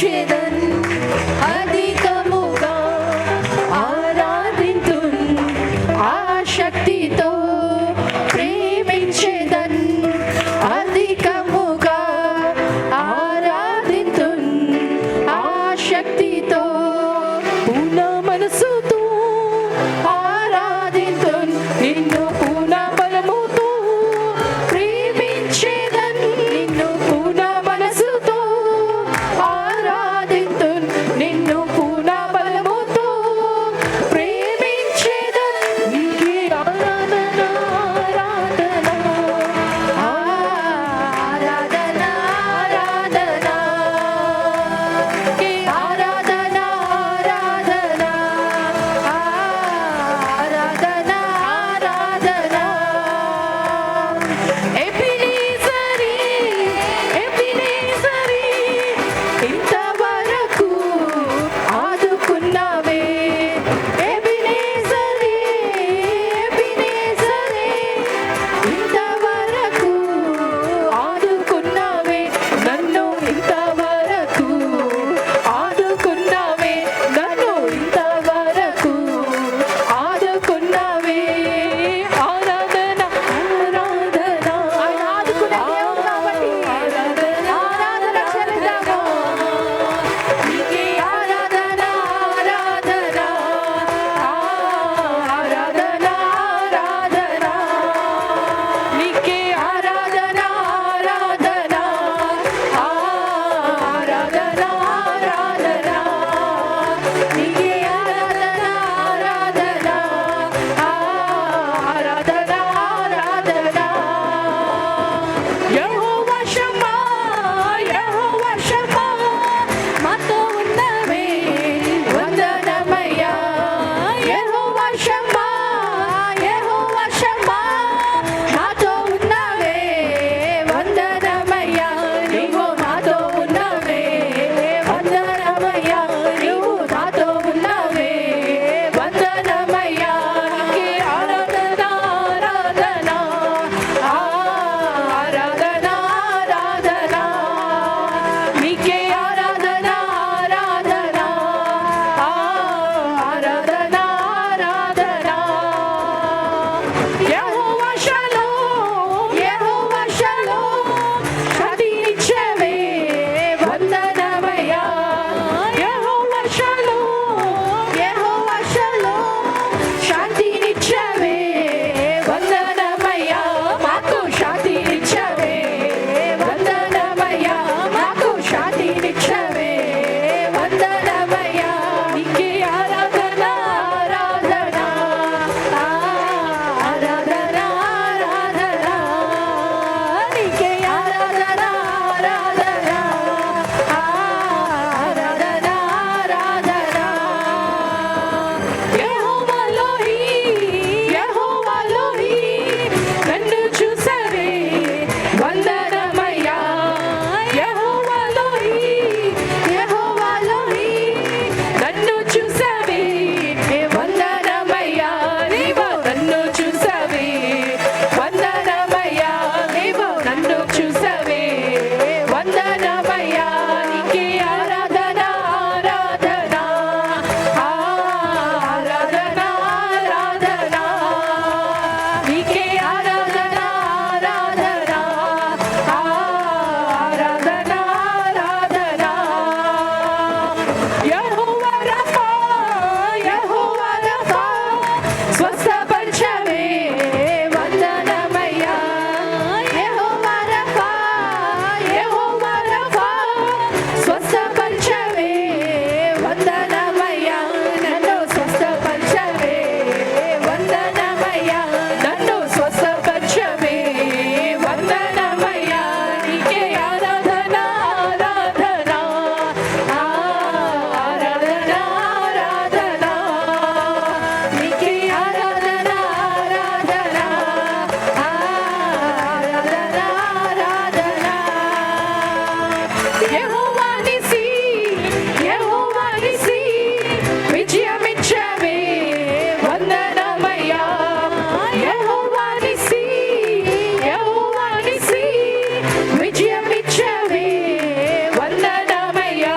ప్రేమించేదన్ అధికముగా ఆరాధింతున్ ఆశక్తితో ప్రేమించేదన్ అధికముగా ఆరాధింతున్ ఆశక్తితో పూర్ణ మనసుతో ఆరాధింతున్ నిన్ను పూర్ణ బలముతో ప్రేమించేదన్ నిన్ను పూర్ణ మనసుతో ఆరాధింతున్ నిన్ను పూర్ణ బలముతో ప్రేమించేదన్ నీకే ఆరాధన ఆరాధన ఆరాధన నీకే ఆరాధన ఆరాధన ఆరాధన ఆరాధన ఎబినేజరీ ఎబినేజరీ ఇంతవరకు ఆదుకున్నావే ఎబినేజరీ ఎబినేజరీ ఇంతవరకు ఆదుకున్నావే నన్ను ఇంతవరకు ఆదుకున్నావే నన్ను ఇంతవరకు ఆదుకున్నావే ఆరాధన ఆరాధన ఆయన ఆదుకునే దేవుడు కాబట్టి ఆరాధన చెల్లిద్దాము నీకే ఆరాధన ఆరాధన ఆరాధన ఆరాధన నీకే ఆరాధన ఆరాధన ఆరాధన ఆరాధన నీకే ఆరాధన ఆరాధన ఆరాధన ఆరాధన యెహోవా షమ్మా యెహోవా షమ్మా మాతో ఉన్నవే వందనమయ్యా యెహోవా షమ్మా యెహోవా షమ్మా మాతో ఉన్నవే వందనమయ్యా నీవు మాతో ఉన్నవే వందనమయ్యా నీవు నాతో ఉన్నవే వందనమయ్యా నీకే ఆరాధన ఆరాధన ఆరాధన ఆరాధన నీకే ఆరాధన ఆరాధన ఆరాధన ఆరాధన యెహోవా షలోమ్ యెహోవా షలోమ్ శాంతినిచ్చేవే వందనమయ్యా యెహోవా షలోమ్ యెహోవా షలోమ్ శాంతినిచ్చేవే వందనమయ్యా మాకు శాంతినిచ్చేవే వందనమయ్యా మాకు శాంతినిచ్చేవే వందనమయ్యా నీకే ఆరాధన ఆరాధన ఆరాధన ఆరాధన నీకే ఆరాధన ఆరాధన ఆరాధన ఆరాధన యెహోవా లోహి యెహోవా లోహి నన్ను చూసవే వందనమయ్యా యెహోవా లోహి యెహోవా లోహి నన్ను చూసవే వందనమయ్యా నీవు నన్ను చూసవే వందనమయ్యా నీవు నన్ను చూసవే వందనమయ్యా నీకే ఆరాధన ఆరాధన ఆరాధన ఆరాధన నీకే ఆరాధన ఆరాధన ఆరాధన ఆరాధన యెహోవా రఫా యెహోవా రఫా స్వస్థపరచవే వందనమయ్యా యెహోవా రఫా యెహోవా రఫా స్వస్థపరచవే వందనమయ్యా నన్ను స్వస్థపరచవే వందనమయ్యా నన్ను స్వస్థపరచవే వందనమయ్యా నీకే ఆరాధన ఆరాధన ఆరాధన ఆరాధన నీకే ఆరాధన ఆరాధన ఆరాధన ఆరాధన యెహోవా నిసి యెహోవా నిసి విజయమిచ్చవే వందనమయ్యా యెహోవా నిసి యెహోవా నిసి విజయమిచ్చవే వందనమయ్యా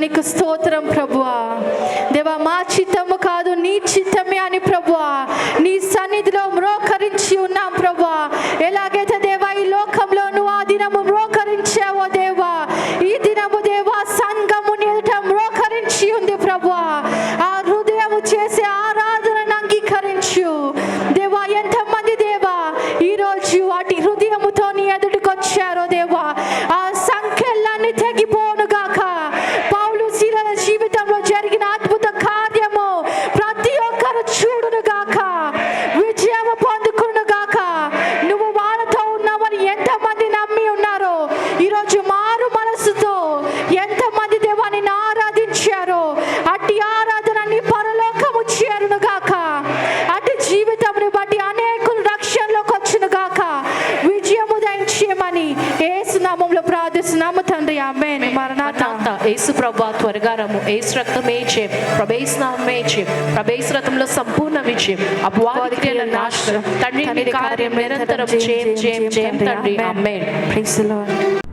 నీకు స్తోత్రం ప్రభువా. దేవా, మా చిత్తము కాదు నీ చిత్తమే అని ప్రభువా నీ సన్నిధిలో మ్రోకరించి ఉన్నాం ప్రభువా. ఎలాగైతే దేవా ఈ లోకంలో నువ్వు ఆ దినము మ్రోకరించావో దేవా, ఈ దినము దేవా సంఘము నిలట మ్రోకరించి ఉంది ప్రభువా. ఆ హృదయము చేసే ఆరాధనను అంగీకరించు దేవా. ఎంతమంది దేవా ఈరోజు వాటి హృదయముతో నీ ఎదుటికి వచ్చారో దేవా, ఆ సంఖ్యలన్నీ తెగిపోను గాక. పౌలు శీలల జీవితంలో జరిగిన అద్భుత కార్యము ప్రతి ఒక్కరు చూడును గాక, విజయము పొందుకును గాక. నువ్వు వాళ్ళతో ఉన్నావని ఎంతమంది నమ్మి ఉన్నారో, ఈరోజు మారు మనసుతో ఎంతమంది దేవాన్ని ఆరాధించారో, అట్టి ఆరాధన నీ పరలోకము చేరును గాక. అటు జీవితమును బట్టి అనేకులు రక్షణలోకి వచ్చును గాక. విజయము దయచేయమని యేసు నామములో ప్రార్థిస్తున్నాము తండ్రి, ఆమేన్. మరణాత. యేసు ప్రభువా త్వరగా రమ్ము. యేసు రక్తమే జయం, ప్రభేసు నామమే జయం, ప్రభేసు రక్తంలో సంపూర్ణ విజయం, అపవాది క్రియల నాశనం. తండ్రి నీ కార్యం నిరంతరం జయం జయం జయం తండ్రి, ఆమేన్. Praise the lord.